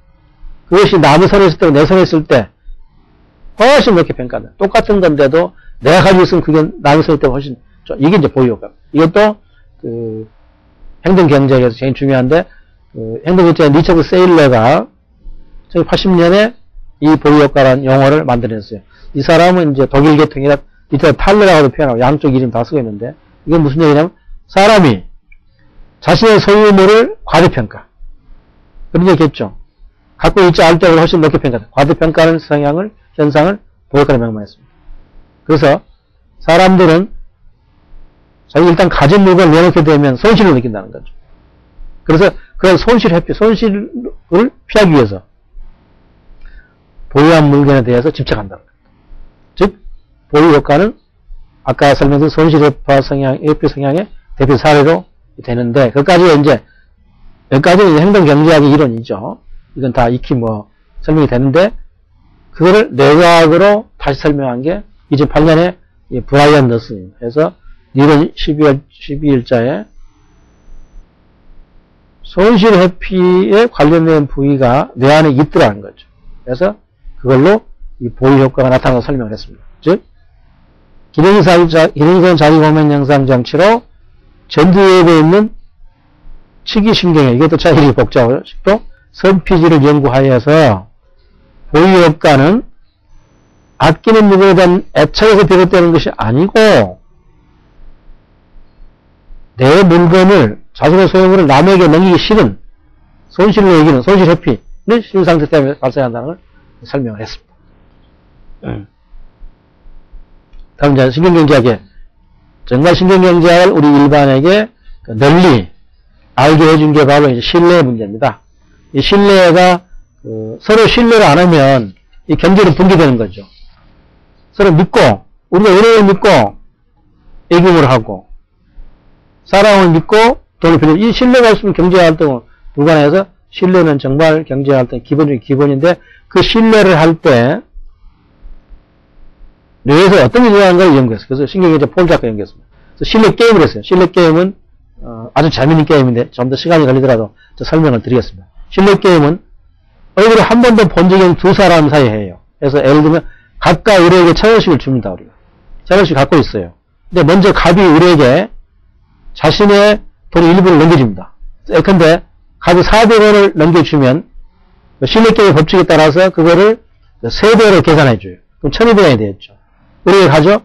그것이 남의 손에 있을 때고 내 손에 있을 때 훨씬 높게 평가한다. 똑같은 건데도 내가 가지고 있으면 그게 남의 손에 있을 때 훨씬 좋아. 이게 이제 보유효과. 이것도 그 행동경제학에서 제일 중요한데, 그 행동경제학 리처드 세일러가 1980년에 이 보유효과라는 용어를 만들어냈어요. 이 사람은 이제 독일 계통이라 리처드 탈러라고도 표현하고 양쪽 이름 다 쓰고 있는데, 이건 무슨 얘기냐면 사람이 자신의 소유물을 과대평가, 그런 얘기겠죠. 갖고 있지 않을 때보다 훨씬 높게 평가한다. 과대평가하는 현상을 보유효과로 명명했습니다. 그래서 사람들은 자기 일단 가진 물건을 내놓게 되면 손실을 느낀다는 거죠. 그래서 그런 손실을 피하기 위해서 보유한 물건에 대해서 집착한다는 거죠. 즉, 보유효과는 아까 설명드린 손실회피 성향의 대표 사례로 되는데, 여기까지는 행동경제학의 이론이죠. 이건 다 익히 설명이 되는데, 그거를 뇌과학으로 다시 설명한 게 2008년에 브라이언 너슨입니다. 그래서 이번 12일자에 손실회피에 관련된 부위가 뇌 안에 있더라는 거죠. 그래서 그걸로 이 보유효과가 나타나서 설명을 했습니다. 즉, 기능성 자기공명 영상 장치로 전두엽에 있는 치기신경에, 이것도 참 복잡하죠. 또 선피지를 연구하여서 보유효과는 아끼는 물건에 대한 애착에서 비롯되는 것이 아니고 내 물건을 자신의 소유물을 남에게 넘기기 싫은 손실로 여기는 손실회피는 신상태 때문에 발생한다는 걸 설명을 했습니다. 다음 이제 신경경제학에 정말 신경경제학을 우리 일반에게 널리 알게 해준 게 바로 이제 신뢰 문제입니다. 이 신뢰가 서로 신뢰를 안 하면 이 경제는 붕괴되는 거죠. 서로 믿고 우리가 은행을 믿고 예금을 하고 사람을 믿고 돈을 빌려 이 신뢰가 없으면 경제활동은 불가능해서 신뢰는 정말 경제활동 기본 중에 기본인데 그 신뢰를 할 때 뇌에서 어떤 일이 일어나는 걸 연구했어요. 그래서 신경경제 폴 작가 연구했습니다. 그래서 신뢰 게임을 했어요. 신뢰 게임은 아주 재밌는 게임인데 좀 더 시간이 걸리더라도 설명을 드리겠습니다. 신뢰 게임은 얼굴을 한 번도 본 적이 없는 두 사람 사이에 해요. 그래서 예를 들면 각각 의뢰에게 1,000원씩을 줍니다. 우리가 1,000원씩 갖고 있어요. 근데 먼저 갑이 의뢰에게 자신의 돈의 일부를 넘겨줍니다. 예컨대 갑이 400원을 넘겨주면 신뢰 게임의 법칙에 따라서 그거를 3배로 계산해줘요. 그럼 1,200원이 되겠죠. 의뢰가 가죠?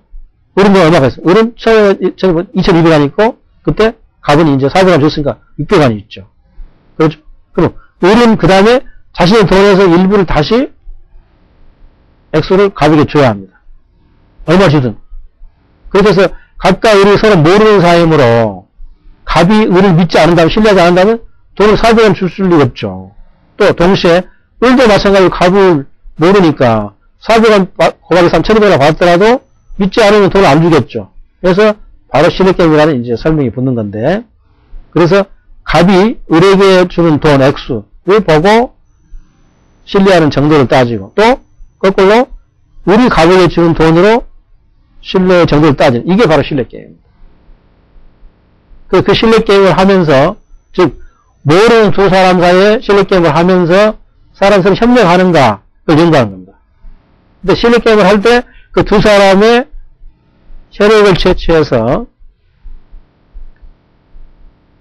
의뢰는 얼마가 있어요? 의뢰는 2,200원이 있고 그때 갑은 이제 400원 줬으니까 600원이 있죠. 그렇죠? 그럼 의뢰는 그 다음에 자신의 돈에서 일부를 다시 액수를 갑에게 줘야 합니다. 얼마 주든. 그래서 각각 의뢰 서로 모르는 사이므로 갑이 의뢰를 믿지 않는다면 신뢰하지 않는다면 돈을 400원 줄 수는 없죠. 또 동시에 을도 마찬가지로 갑을 모르니까 400원 곱하기 3 1,200원 받더라도 믿지 않으면 돈을 안 주겠죠. 그래서 바로 신뢰게임이라는 이제 설명이 붙는 건데 그래서 갑이 을에게 주는 돈 액수를 보고 신뢰하는 정도를 따지고 또 거꾸로 우리 갑에게 주는 돈으로 신뢰의 정도를 따지는 이게 바로 신뢰게임입니다. 그 신뢰게임을 하면서 즉 모르는 두 사람 사이에 신뢰게임을 하면서 사람 서로 협력하는가 그걸 연구하는 겁니다. 근데 신뢰게임을 할 때 그 두 사람의 혈액을 채취해서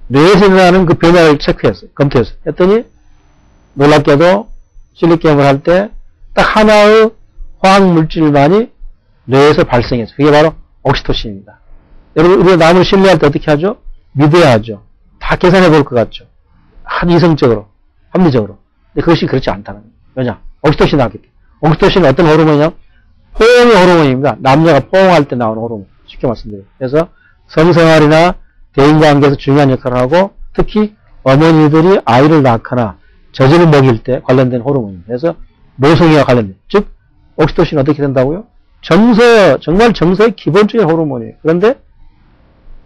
뇌에서 일어나는 그 변화를 체크했어요. 검토했어요. 했더니 놀랍게도 신뢰게임을 할 때 딱 하나의 화학물질만이 뇌에서 발생했어요. 그게 바로 옥시토신입니다. 여러분 우리가 남을 신뢰할 때 어떻게 하죠? 믿어야 하죠. 다 계산해 볼 것 같죠. 아주 이성적으로 합리적으로. 근데 그것이 그렇지 않다는 거예요. 왜냐? 옥시토신이 나왔기 때문에. 옥시토신은 어떤 호르몬이냐? 포옹의 호르몬입니다. 남녀가 포옹할 때 나오는 호르몬. 쉽게 말씀드려요. 그래서 성생활이나 대인관계에서 중요한 역할을 하고 특히 어머니들이 아이를 낳거나 젖을 먹일 때 관련된 호르몬입니다. 그래서 모성애와 관련된 즉 옥시토신은 어떻게 된다고요? 정말 정서의 기본적인 호르몬이에요. 그런데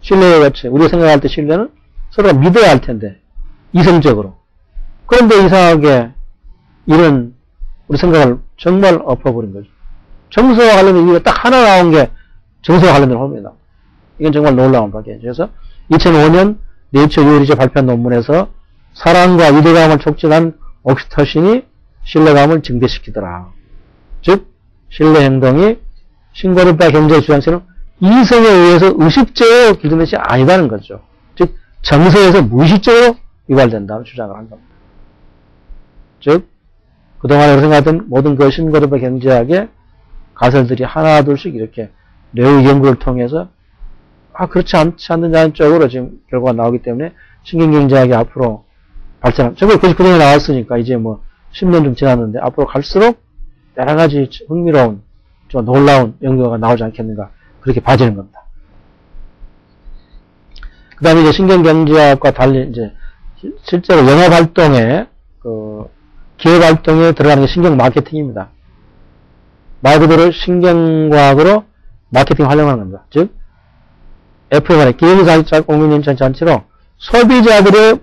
신뢰의 가치 우리가 생각할 때 신뢰는 서로가 믿어야 할 텐데 이성적으로 그런데 이상하게 이런 우리 생각을 정말 엎어버린 거죠. 정서와 관련된 이유가 딱 하나 나온 게 정서와 관련된 호르몬이다. 이건 정말 놀라운 밖에. 그래서 2005년 네이처 유리제 발표한 논문에서 사랑과 유대감을 촉진한 옥시토신이 신뢰감을 증대시키더라. 즉 신뢰 행동이 신고르파 경제 주장처럼 이성에 의해서 의식적으로 기르는 것이 아니다는 거죠. 즉 정서에서 무의식적으로 유발된다는 주장을 한 겁니다. 즉 그동안 우리가 생각했던 모든 그 신고르파 경제학의 가설들이 하나둘씩 이렇게 뇌의 연구를 통해서 그렇지 않지 않느냐는 쪽으로 지금 결과가 나오기 때문에 신경경제학이 앞으로 발전한 1999년에 나왔으니까 이제 뭐 10년 좀 지났는데 앞으로 갈수록 여러 가지 흥미로운 좀 놀라운 연구가 나오지 않겠는가 그렇게 봐지는 겁니다. 그 다음에 이제 신경경제학과 달리 이제 실제로 영업활동에 기업활동에 들어가는 게 신경 마케팅입니다. 말 그대로 신경과학으로 마케팅을 활용하는 겁니다. 즉 FMI 기업자공인인증 잔치로 소비자들의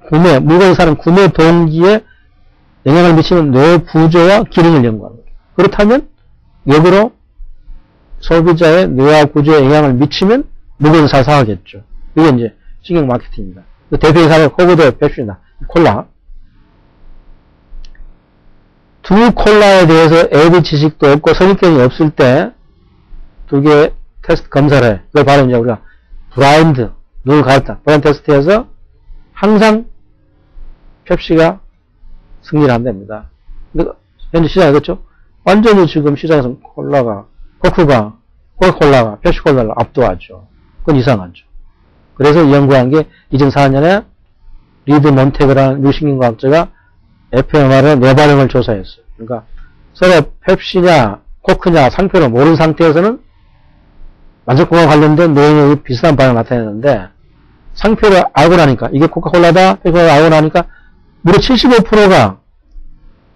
구매, 물건을 사는 구매 동기에 영향을 미치는 뇌 구조와 기능을 연구하는 거예요. 그렇다면 역으로 소비자의 뇌와 구조에 영향을 미치면 물건을 잘 사가겠죠. 이게 이제 신경 마케팅입니다. 그 대표의 사례가 코보드 펩시입니다. 콜라. 두 콜라에 대해서 애비 지식도 없고 선입견이 없을 때 두 개 테스트 검사를 해. 그걸 바로 이제 우리가 브라인드, 눈을 가렸다. 브라인드 테스트에서 항상 펩시가 승리를 한답니다. 근데 현재 시장에 그렇죠? 완전히 지금 시장에서 코카콜라가 펩시콜라를 압도하죠. 그건 이상하죠. 그래서 연구한 게 2004년에 리드 몬테그라는 뇌신경과학자가 FMR의 뇌반응을 조사했어요. 그러니까 서로 펩시냐 코크냐 상표를 모르는 상태에서는 만족감과 관련된 뇌영역이 비슷한 반응을 나타내는데 상표를 알고 나니까 이게 코카콜라다 펩시콜라를 알고 나니까 무려 75%가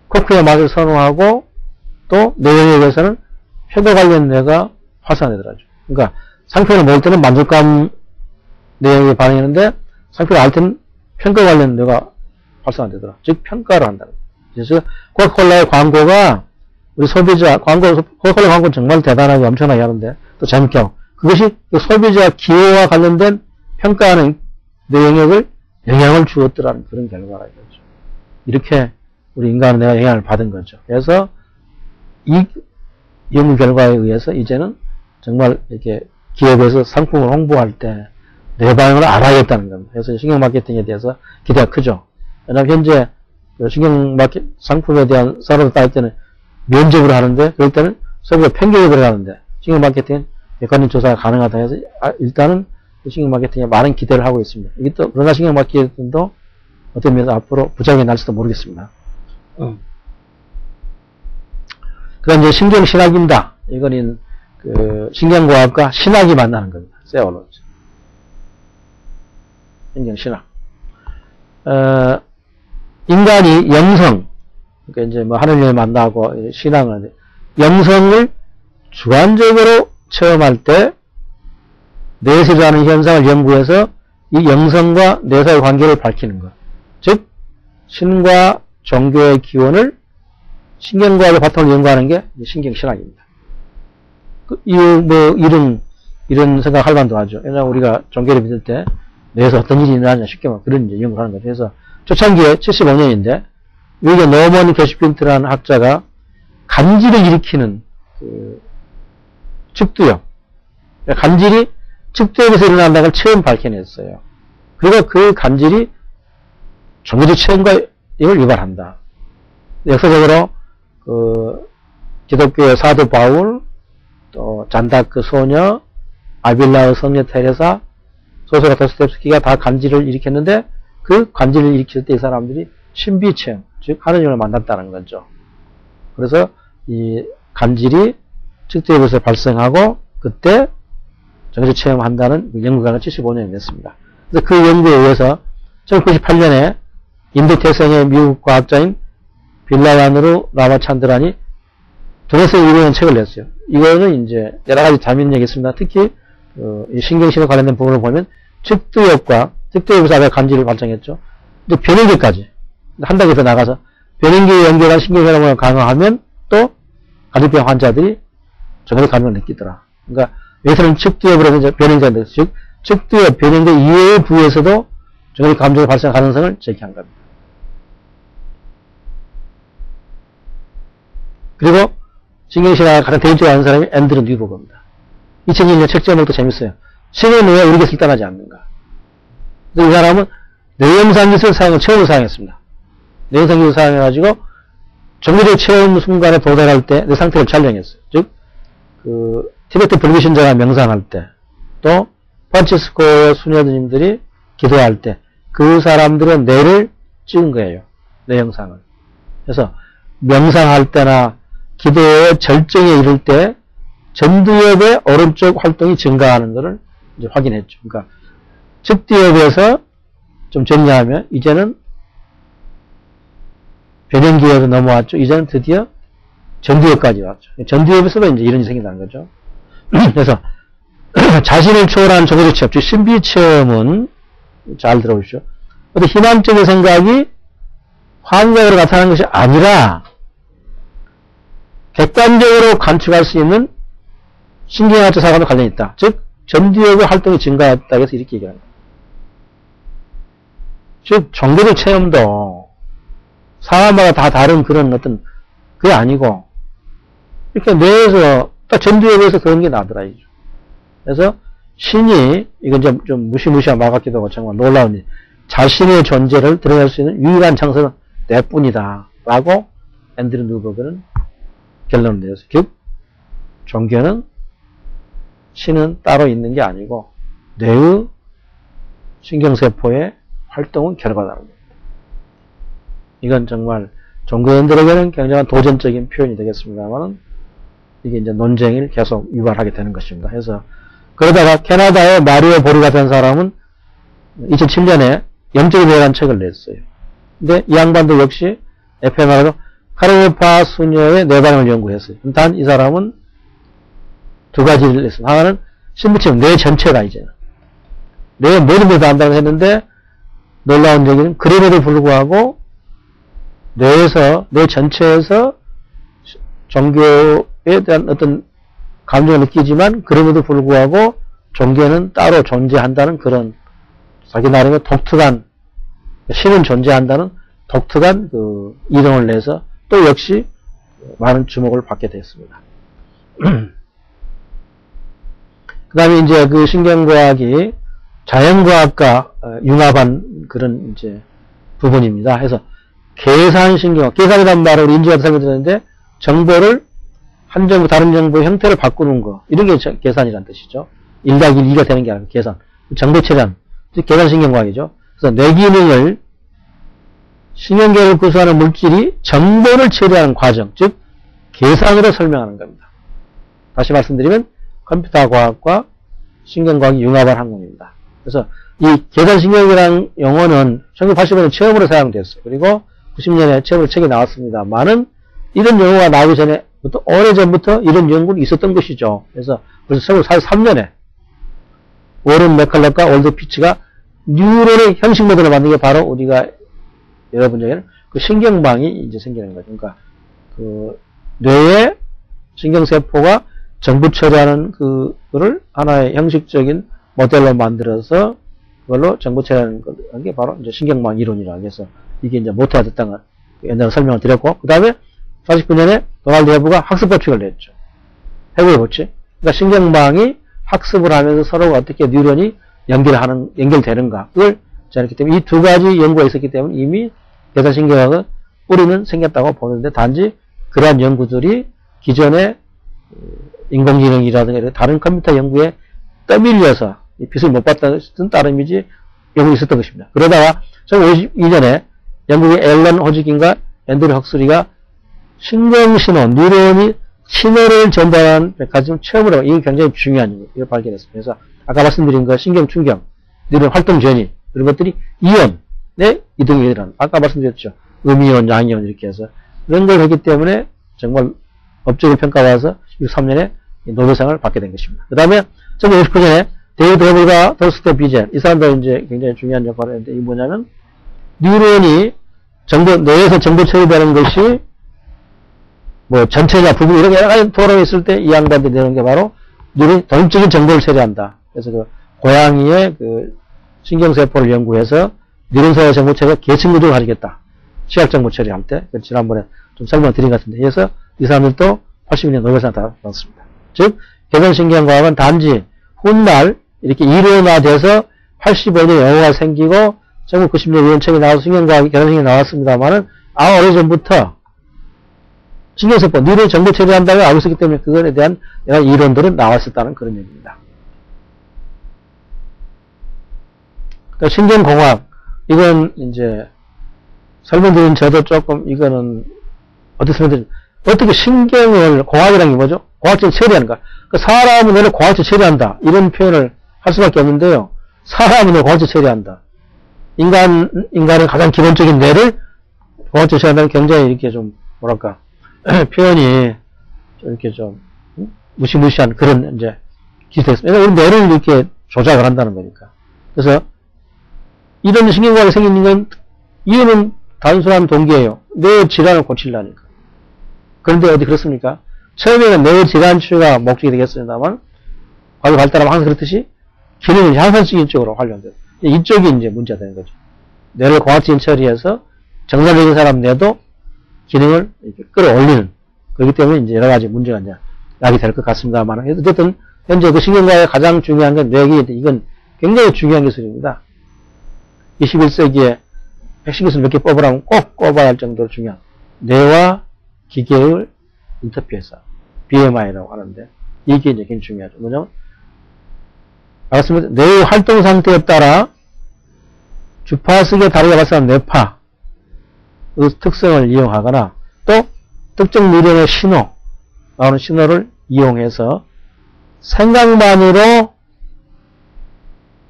코크의 맛을 선호하고 또 뇌영역에서는 표도 관련 뇌가 활성화되더라고요. 그러니까 상표를 먹을 때는 만족감 뇌영역이 반응했는데 상표를 알 때는 평가 관련 뇌가 활성화되더라. 즉 평가를 한다는 거예요. 그래서 코카콜라의 광고가 우리 소비자 코카콜라 광고는 정말 대단하게 엄청나게 하는데 또 재밌게 하고 그것이 소비자 기호와 관련된 평가하는 뇌영역을 영향을 주었더라는 그런 결과가 있죠. 이렇게 우리 인간은 내가 영향을 받은 거죠. 그래서 이 연구 결과에 의해서 이제는 정말 이렇게 기업에서 상품을 홍보할 때 뇌 반응을 알아야겠다는 겁니다. 그래서 신경 마케팅에 대해서 기대가 크죠. 왜냐하면 현재 신경 마케팅 상품에 대한 사업을 따를 때는 면접으로 하는데 그럴 때는 소비자 편견이 들어가는데 신경 마케팅은 객관적 조사가 가능하다 해서 일단은 신경 마케팅에 많은 기대를 하고 있습니다. 이게 또 그러나 신경 마케팅도 어떤 면에서 앞으로 부작용이 날지도 모르겠습니다. 그다음 이제 신경신학입니다. 이거는 그 신경과학과 신학이 만나는 겁니다. 세월로지. 신경신학. 인간이 영성, 그러니까 이제 뭐 하느님을 만나고 신앙을 영성을 주관적으로 체험할 때 뇌세라는 현상을 연구해서 이 영성과 뇌사의 관계를 밝히는 것. 즉 신과 종교의 기원을 신경과학의 바탕을 연구하는 게 신경신학입니다. 이런 생각할 만도 하죠. 왜냐하면 우리가 종교를 믿을 때 뇌에서 어떤 일이 일어나냐 쉽게 말하면 그런 이제 연구를 하는 거죠. 그래서 초창기에 75년인데 여기에 노먼 게슈핀트라는 학자가 간질을 일으키는 그 측두엽, 간질이 측두엽에서 일어난다는 걸 처음 밝혀냈어요. 그리고 그 간질이 종교적 체험과 이걸 유발한다. 역사적으로 그 기독교의 사도 바울, 또 잔다크 소녀, 아빌라의 성녀 테레사, 소설가 도스토옙스키가 다 간질을 일으켰는데 그 간질을 일으켰을 때 이 사람들이 신비 체험, 즉 하느님을 만났다는 거죠. 그래서 이 간질이 측두엽에서 발생하고 그때 정식 체험한다는 연구가 75년이 됐습니다. 그래서 그 연구에 의해서 1998년에 인도 태생의 미국 과학자인 빌라완으로 라마찬드란이 동에서 이루어진 책을 냈어요. 이거는 이제 여러 가지 자민력이 있습니다. 특히 이 신경신에 관련된 부분을 보면 측두엽에서 아까 간질을 발생했죠. 이제 변형계까지 한 단계 더 나가서 변형계에 연결한 신경혈액을 강화하면 또 간질병 환자들이 정말 감염을 느끼더라. 그러니까 여기서는 측두엽으로 해서 변형계가 즉 측두엽 변형계 이외의 부위에서도 정말 감염이 발생 가능성을 제기한 겁니다. 그리고 신경신학을 가장 대인적으로 아는 사람이 앤드류 뉴버그입니다. 2001년 책 제목도 재밌어요. 신은 왜 우리 곁을 떠나지 않는가. 이 사람은 뇌영상 기술을 처음으로 사용했습니다. 뇌영상 기술을 사용해가지고 종교적 체험 순간에 도달할 때 내 상태를 촬영했어요. 즉, 티베트 불교신자가 명상할 때, 또 프란치스코의 수녀님들이 기도할 때, 그 사람들의 뇌를 찍은 거예요. 뇌 영상을. 그래서 명상할 때나 기도의 절정에 이를 때 전두엽의 오른쪽 활동이 증가하는 것을 이제 확인했죠. 그러니까 측두엽에서 좀 정리하면 이제는 변형기에서 넘어왔죠. 이제는 드디어 전두엽까지 왔죠. 전두엽에서도 이제 이런 일이 생긴다는 거죠. 그래서 자신을 초월하는 종교적 체험, 즉 신비 체험은 잘 들어보십시오. 어떤 희망적인 생각이 환각으로 나타나는 것이 아니라 객관적으로 관측할 수 있는 신경학적 사과도 관련이 있다. 즉 전두엽의 활동이 증가했다 해서 이렇게 얘기합니다. 즉 종교적 체험도 사람마다 다 다른 그런 어떤 그게 아니고 이렇게 뇌에서 딱 전두엽에서 그런 게 나더라. 그래서 신이 이건 좀 무시무시한 말 같기도 하고 정말 놀라운 일. 자신의 존재를 드러낼 수 있는 유일한 장소는 뇌뿐이다. 라고 앤드류 뉴버그는 결론을 내렸어요. 즉, 종교는 신은 따로 있는 게 아니고 뇌의 신경세포의 활동은 결과다는 겁니다. 이건 정말 종교인들에게는 굉장한 도전적인 표현이 되겠습니다만 이게 이제 논쟁을 계속 유발하게 되는 것입니다. 그래서 그러다가 캐나다의 마리오 보르가 된 사람은 2007년에 영적인 대회라는 책을 냈어요. 근데 이 양반도 역시 FMR로 카르파 수녀의 뇌 반응을 연구했어요. 단 이 사람은 두 가지를 했습니다. 하나는 신부처럼 뇌 전체다 이제. 뇌의 모든 걸 다 한다고 했는데 놀라운 얘기는 그럼에도 불구하고 뇌 전체에서 종교에 대한 어떤 감정을 느끼지만 그럼에도 불구하고 종교는 따로 존재한다는 그런 자기 나름의 독특한 신은 존재한다는 독특한 그 이론을 내서 또 역시 많은 주목을 받게 됐습니다. 그 다음에 이제 그 신경과학이 자연과학과 융합한 그런 이제 부분입니다. 그래서 계산신경학, 계산이라는 말을 우리 인지가 설명드렸는데 정보를 한 정보, 다른 정보의 형태를 바꾸는 거, 이런 게 계산이라는 뜻이죠. 1-2가 되는 게 아니고 계산. 정보 처리하는, 즉 계산신경과학이죠. 그래서 뇌 기능을 신경계를 구성하는 물질이 정보를 처리하는 과정, 즉 계산으로 설명하는 겁니다. 다시 말씀드리면 컴퓨터 과학과 신경과학이 융합한 학문입니다. 그래서 이 계산신경이라는 용어는 1980년에 처음으로 사용됐어요. 그리고 90년에 처음으로 책이 나왔습니다만은 이런 용어가 나오기 전에부터 오래전부터 이런 연구는 있었던 것이죠. 그래서 벌써 1943년에 워런 맥컬럭과 올드 피츠가 뉴런의 형식 모델을 만든 게 바로 우리가 여러분 중에는 그 신경망이 이제 생기는 거죠. 그러니까 그 뇌의 신경세포가 정보 처리하는 그거를 하나의 형식적인 모델로 만들어서 그걸로 정보 처리하는 게 바로 이제 신경망 이론이라고 해서 이게 이제 모태가 됐다는 걸 옛날에 설명을 드렸고, 그 다음에 49년에 도널드 헤브가 학습 법칙을 냈죠. 헤브의 법칙. 그러니까 신경망이 학습을 하면서 서로가 어떻게 뉴런이 연결되는가. 그걸 했기 때문에 이 두 가지 연구가 있었기 때문에 이미 계산신경학의 뿌리는 생겼다고 보는데 단지 그러한 연구들이 기존의 인공지능이라든가 다른 컴퓨터 연구에 떠밀려서 빛을 못 봤다는 따름이지 연구가 있었던 것입니다. 그러다가 1952년에 영국의 앨런 호지킨과 앤드류 헉슬리가 신경신호, 뉴런이 신호를 전달하는 메커니즘을 처음으로, 이게 굉장히 중요한 일을 발견했습니다. 그래서 아까 말씀드린 거 신경충격, 뉴런 활동 전이, 이런 것들이 이온의 이동이 일어나는, 아까 말씀드렸죠. 음이온, 양이온 이렇게 해서 이런 걸 했기 때문에 정말 업적을 평가받아서 63년에 노벨상을 받게 된 것입니다. 그 다음에 1959년에 데이비드 헤블과 더스트 비젤, 이 사람도 이제 굉장히 중요한 역할을 했는데, 이게 뭐냐면 뉴런이 뇌에서 정보 처리되는 것이 뭐 전체냐 부분 이런 여러 가지 토론이 있을 때 이 양반들이 내는 게 바로 뉴런이 독립적인 정보를 처리한다. 그래서 그 고양이의 그 신경세포를 연구해서 뉴런사의 정보 처리가 계층 구조를 가리겠다. 시각 정보 처리할 때. 지난번에 좀 설명드린 것 같은데. 그래서 이 사람들도 80년 노벨상 다 받았습니다. 즉, 계산신경과학은 단지 훗날 이렇게 이론화돼서 85년에 영어가 생기고 1990년 이런 책이 나와서 신경과학이 계산신경이 나왔습니다만은 오래전부터 신경세포, 뉴런 정보 처리한다고 알고 있었기 때문에 그것에 대한 여러 이론들은 나왔었다는 그런 얘기입니다. 그러니까 신경공학, 이건 이제 설명드린 저도 조금 이거는 어떻게 설명드리죠? 어떻게 신경을 공학이라는 게 뭐죠? 공학적으로 처리하는가? 그 사람은 뇌를 공학적으로 처리한다. 이런 표현을 할 수밖에 없는데요. 사람은 뇌를 공학적으로 처리한다. 인간의 가장 기본적인 뇌를 공학적으로 처리한다는 굉장히 이렇게 좀 뭐랄까 표현이 좀 이렇게 좀 무시무시한 그런 이제 기술이었습니다. 왜냐면 우리 뇌를 이렇게 조작을 한다는 거니까. 그래서 이런 신경과학이 생기는 건 이유는 단순한 동기예요. 뇌 질환을 고치려니까. 그런데 어디 그렇습니까? 처음에는 뇌 질환 치료가 목적이 되겠습니다만 과거 발달하면 항상 그렇듯이 기능을 향상적인 쪽으로 활용돼요. 이쪽이 이제 문제가 되는 거죠. 뇌를 공학적인 처리해서 정상적인 사람 뇌도 기능을 이렇게 끌어올리는, 그렇기 때문에 이제 여러 가지 문제가 이제 야기 될 것 같습니다만, 어쨌든 현재 그 신경과학의 가장 중요한 건 뇌기인데 이건 굉장히 중요한 기술입니다. 21세기에 핵심 기술 몇 개 뽑으라면 꼭 꼽아야 할 정도로 중요한 뇌와 기계의 인터페이스, BMI라고 하는데, 이게 이제 굉장히 중요하죠. 뭐냐면, 말씀드린 뇌의 활동 상태에 따라 주파수의 다리가 발생한 뇌파의 특성을 이용하거나 또 특정 미련의 신호, 나오는 신호를 이용해서 생각만으로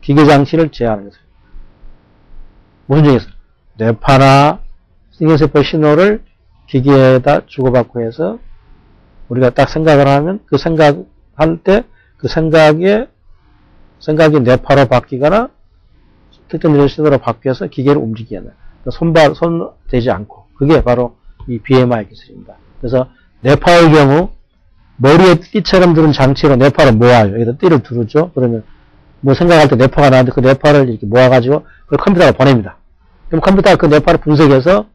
기계장치를 제어하는 것을. 무슨 얘기겠어요? 뇌파나 신경세포 신호를 기계에다 주고받고 해서 우리가 딱 생각을 하면 그 생각할 때 그 생각이 뇌파로 바뀌거나 특정 미련 신호로 바뀌어서 기계를 움직이게 하는. 손 대지 않고. 그게 바로 이 BMI 기술입니다. 그래서 뇌파의 경우 머리에 띠처럼 들은 장치로 뇌파를 모아요. 여기다 띠를 두르죠. 그러면 뭐 생각할 때 뇌파가 나는데 그 뇌파를 이렇게 모아가지고 그걸 컴퓨터가 보냅니다. 그럼 컴퓨터가 그 뇌파를 분석해서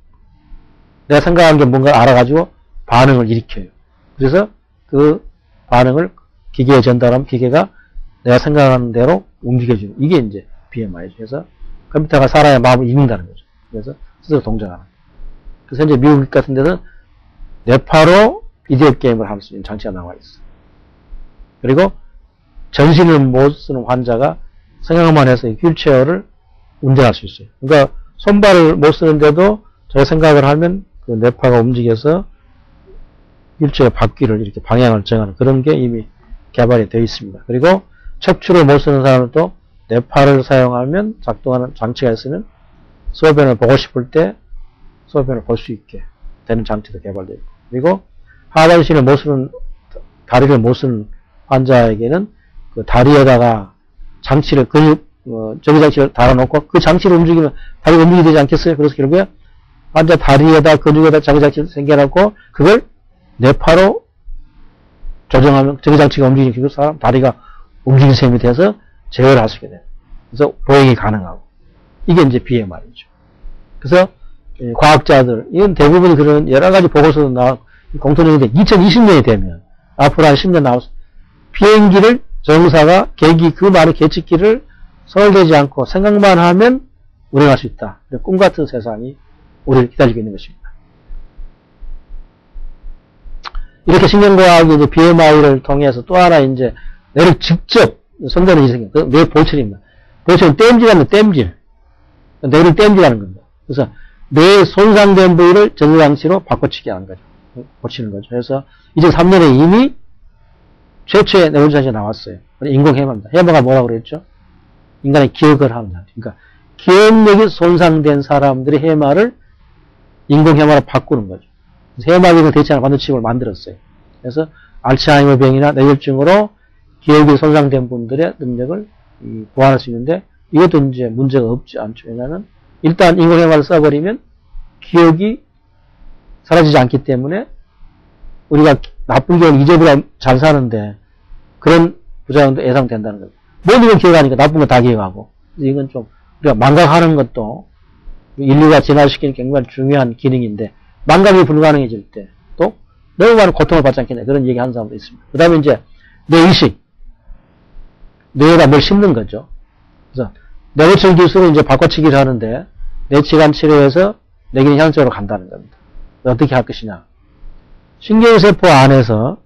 내가 생각한 게 뭔가 알아가지고 반응을 일으켜요. 그래서 그 반응을 기계에 전달하면 기계가 내가 생각하는 대로 움직여주는. 이게 이제 BMI죠. 그래서 컴퓨터가 사람의 마음을 읽는다는 거죠. 그래서 스스로 동작하는. 그래서 현재 미국 같은 데는 뇌파로 비디오 게임을 할 수 있는 장치가 나와 있어. 그리고 전신을 못 쓰는 환자가 생각만 해서 휠체어를 운전할 수 있어요. 그러니까 손발을 못 쓰는데도 저 생각을 하면 그 뇌파가 움직여서 휠체어 바퀴를 이렇게 방향을 정하는 그런 게 이미 개발이 되어 있습니다. 그리고 척추를 못 쓰는 사람은 또 뇌파를 사용하면 작동하는 장치가 있으면 소변을 보고 싶을 때 소변을 볼 수 있게 되는 장치도 개발되어 있고, 그리고 하반신을 못 쓰는, 다리를 못 쓰는 환자에게는 그 다리에다가 장치를, 저기 장치를 달아놓고 그 장치를 움직이면 다리가 움직이게 되지 않겠어요? 그래서 결국에 환자 다리에다 근육에다 저기 장치를 생겨놓고 그걸 뇌파로 조정하면 저기 장치가 움직이는 사람 다리가 움직이는 셈이 돼서 제어를 할 수 있게 돼요. 그래서 보행이 가능하고. 이게 이제 BMI죠. 그래서 과학자들, 이건 대부분 그런 여러 가지 보고서도 공통적인데 2020년이 되면 앞으로 한 10년 나와서 비행기를 정사가 그 많은 계측기를 서울되지 않고 생각만 하면 운행할 수 있다. 꿈 같은 세상이 우리를 기다리고 있는 것입니다. 이렇게 신경과학이 이제 BMI를 통해서 또 하나 이제 뇌를 직접 손대는 일이 생겨요. 뇌 보철입니다. 보철은 땜질하는 땜질. 뇌를 땜질하는 겁니다. 그래서 뇌 손상된 부위를 전자장치로 바꿔치기 하는 거죠. 고치는 거죠. 그래서 2003년에 이미 최초의 뇌운전장치가 나왔어요. 인공해마입니다. 해마가 뭐라고 그랬죠? 인간의 기억을 하는 장치. 그러니까 기억력이 손상된 사람들의 해마를 인공해마로 바꾸는 거죠. 그래서 해마기를 대체하는 반도체칩을 만들었어요. 그래서 알츠하이머 병이나 뇌졸중으로 기억이 손상된 분들의 능력을 보완할 수 있는데 이것도 이제 문제가 없지 않죠. 왜냐하면 일단 인공해마를 써버리면 기억이 사라지지 않기 때문에 우리가 나쁜 기억을 잊어버려 잘 사는데 그런 부작용도 예상된다는 거죠. 모든 걸 기억하니까 나쁜 거 다 기억하고. 이건 좀 우리가 망각하는 것도 인류가 진화시키는 굉장히 중요한 기능인데 망각이 불가능해질 때 또 너무 많은 고통을 받지 않겠냐 그런 얘기 하는 사람도 있습니다. 그 다음에 이제 뇌의식. 뇌에다 뭘 심는 거죠. 그래서 뇌고침 기술을 이제 바꿔치기를 하는데 뇌치관 치료에서 뇌기능 향적으로 간다는 겁니다. 어떻게 할 것이냐. 신경세포 안에서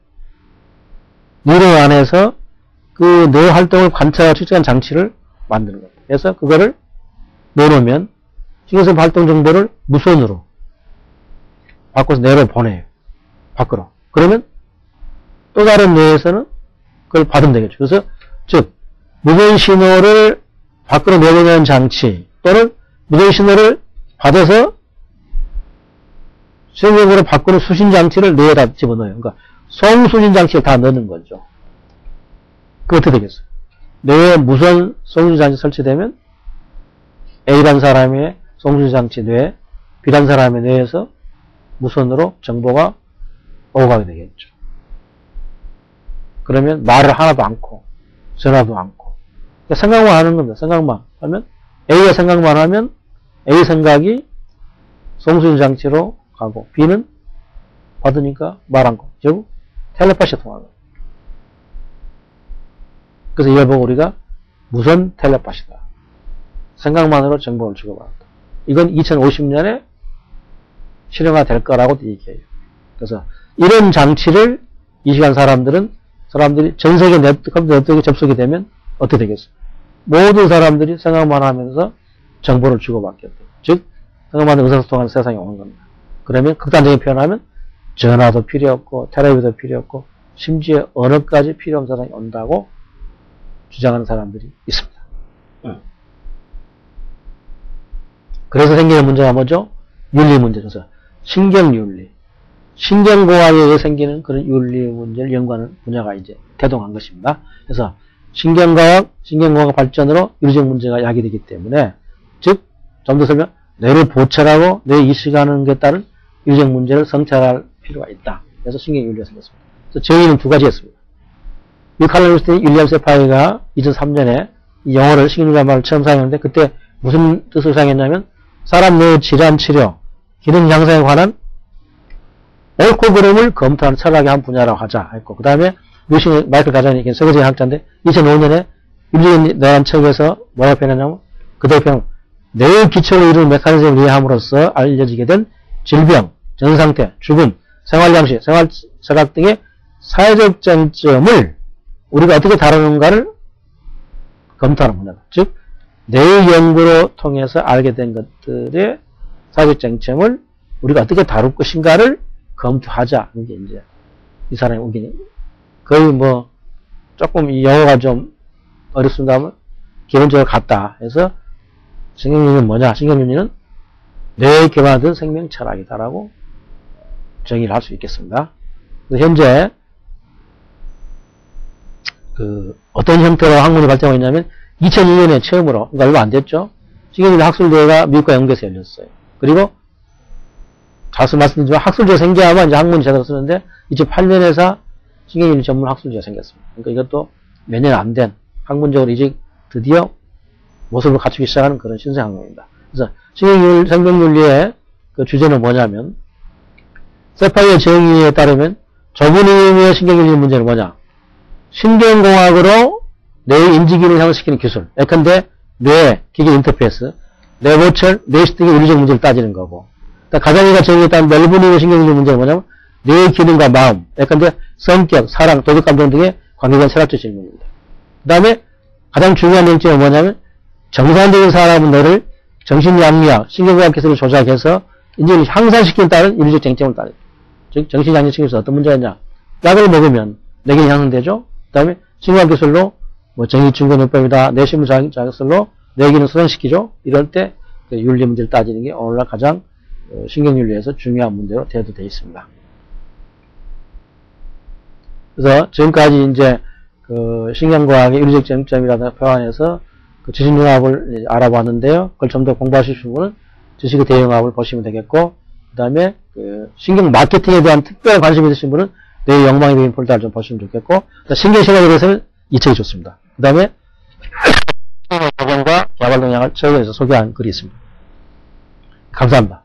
뉴런 안에서 그 뇌 활동을 관찰하고 측정한 장치를 만드는 겁니다. 그래서 그거를 넣어놓으면 신경세포 활동 정보를 무선으로 바꿔서 뇌로 보내요. 밖으로. 그러면 또 다른 뇌에서는 그걸 받으면 되겠죠. 그래서 즉 무선 신호를 밖으로 내보내는 장치 또는 무선 신호를 받아서 수행적으로 바꾸는 수신 장치를 뇌에다 집어넣어요. 그러니까 송수신 장치를 다 넣는 거죠. 그 어떻게 되겠어요? 뇌에 무선 송수신 장치 설치되면 A라는 사람의 송수신 장치 뇌에 B라는 사람의 뇌에서 무선으로 정보가 오고 가게 되겠죠. 그러면 말을 하나도 않고 전화도 않고 그러니까 생각만 하는 겁니다. 생각만 하면 A가 생각만 하면 A 생각이 송수신 장치로 가고 B는 받으니까 말 않고 결국 텔레파시가 통하는 거예요. 그래서 이걸 보고 우리가 무선 텔레파시다. 생각만으로 정보를 주고받는다. 이건 2050년에 실현화 될 거라고 얘기해요. 그래서 이런 장치를 이 시간 사람들이 전 세계 컴퓨터 네트워크에 접속이 되면 어떻게 되겠어요? 모든 사람들이 생각만 하면서 정보를 주고받겠다. 즉, 생각만 하면 의사소통하는 세상이 오는 겁니다. 그러면 극단적인 표현하면 전화도 필요 없고 텔레비도 필요 없고 심지어 언어까지 필요 없는 세상이 온다고 주장하는 사람들이 있습니다. 그래서 생기는 문제가 뭐죠? 윤리 문제죠. 신경윤리. 신경공학에 의해 생기는 그런 윤리 문제를 연구하는 분야가 이제 태동한 것입니다. 그래서 신경공학 발전으로 윤리적 문제가 야기되기 때문에, 즉, 좀 더 설명, 뇌를 보철하고 뇌 이식하는 것에 따른 윤리적 문제를 성찰할 필요가 있다. 그래서 신경윤리가 생겼습니다. 그래서 정의는 두 가지였습니다. 칼럼니스트 윌리엄 세파이가 2003년에 영어를 신경윤리라는 말을 처음 사용했는데, 그때 무슨 뜻을 사용했냐면, 사람 뇌의 질환 치료, 기능 향상에 관한 옳고 그름을 검토하는 철학의 한 분야라고 하자 했고, 그 다음에 마이클 가잔이 세계적인 학자인데 2005년에 윤리라는 책에서 뭐라고 표현하냐면, 그대로 표현하면 뇌의 기초를 이루는 메커니즘을 이해함으로써 알려지게 된 질병, 전상태, 죽음, 생활양식, 생활철학 등의 사회적 쟁점을 우리가 어떻게 다루는가를 검토하는 분야다. 즉, 뇌의 연구로 통해서 알게 된 것들의 사회적 쟁점을 우리가 어떻게 다룰 것인가를 검토하자. 이게 이제 이 사람의 의견이 거의 뭐 조금 이 영어가 좀 어렵습니다만 기본적으로 같다. 해서 신경윤리는 뭐냐? 신경윤리는 뇌에 기반한 생명 철학이다라고 정의를 할 수 있겠습니다. 현재 어떤 형태로 학문이 발전하고 있냐면 2002년에 처음으로, 그러니까 얼마 안 됐죠. 신경윤리 학술대회가 미국과 영국에서 열렸어요. 그리고 자수 말씀드리지만 학술제가 생겨야만 이제 학문이 제대로 쓰는데 2008년에서 신경윤리 전문 학술제가 생겼습니다. 그러니까 이것도 몇 년 안 된 학문적으로 이제 드디어 모습을 갖추기 시작하는 그런 신생 학문입니다. 그래서 생명윤리의 그 주제는 뭐냐면, 세파이의 정의에 따르면 좁은 의미의 신경윤리 문제는 뭐냐? 신경공학으로 뇌의 인지기능을 향상시키는 기술. 예컨대 뇌, 기계 인터페이스, 뇌보철, 뇌식 등의 윤리적 문제를 따지는 거고, 가장이가 정의했다는 넓은 의미의 신경윤리 문제는 뭐냐면 뇌의 기능과 마음, 예컨대 성격, 사랑, 도덕 감정 등의 관계된 철학적 질문입니다. 그 다음에 가장 중요한 쟁점은 뭐냐면 정상적인 사람은 뇌를 정신양리학, 신경공학 기술을 조작해서 인지를 향상시키는 따른 윤리적 쟁점을 따릅니다. 즉 정신양리 측에서 어떤 문제가 있냐? 약을 먹으면 뇌기능이 향상되죠. 그 다음에 신경공학 기술로 뭐 정의증거요법이다, 뇌신문 자극술로 뇌기능 수행시키죠. 이럴 때 그 윤리 문제를 따지는 게 오늘날 가장 신경윤리에서 중요한 문제로 대두되어 있습니다. 그래서 지금까지 이제 그 신경과학의 윤리적 쟁점이라는 표현에서 그 지식융합을 알아봤는데요. 그걸 좀 더 공부하실 분은 지식의 대융합을 보시면 되겠고, 그 다음에 그 신경 마케팅에 대한 특별한 관심이 있으신 분은 뇌의 영망에 대한 폴더를 좀 보시면 좋겠고, 신경신학에 대해서는 이 책이 좋습니다. 그 다음에 적용과 개발 동향을 책에서 소개한 글이 있습니다. 감사합니다.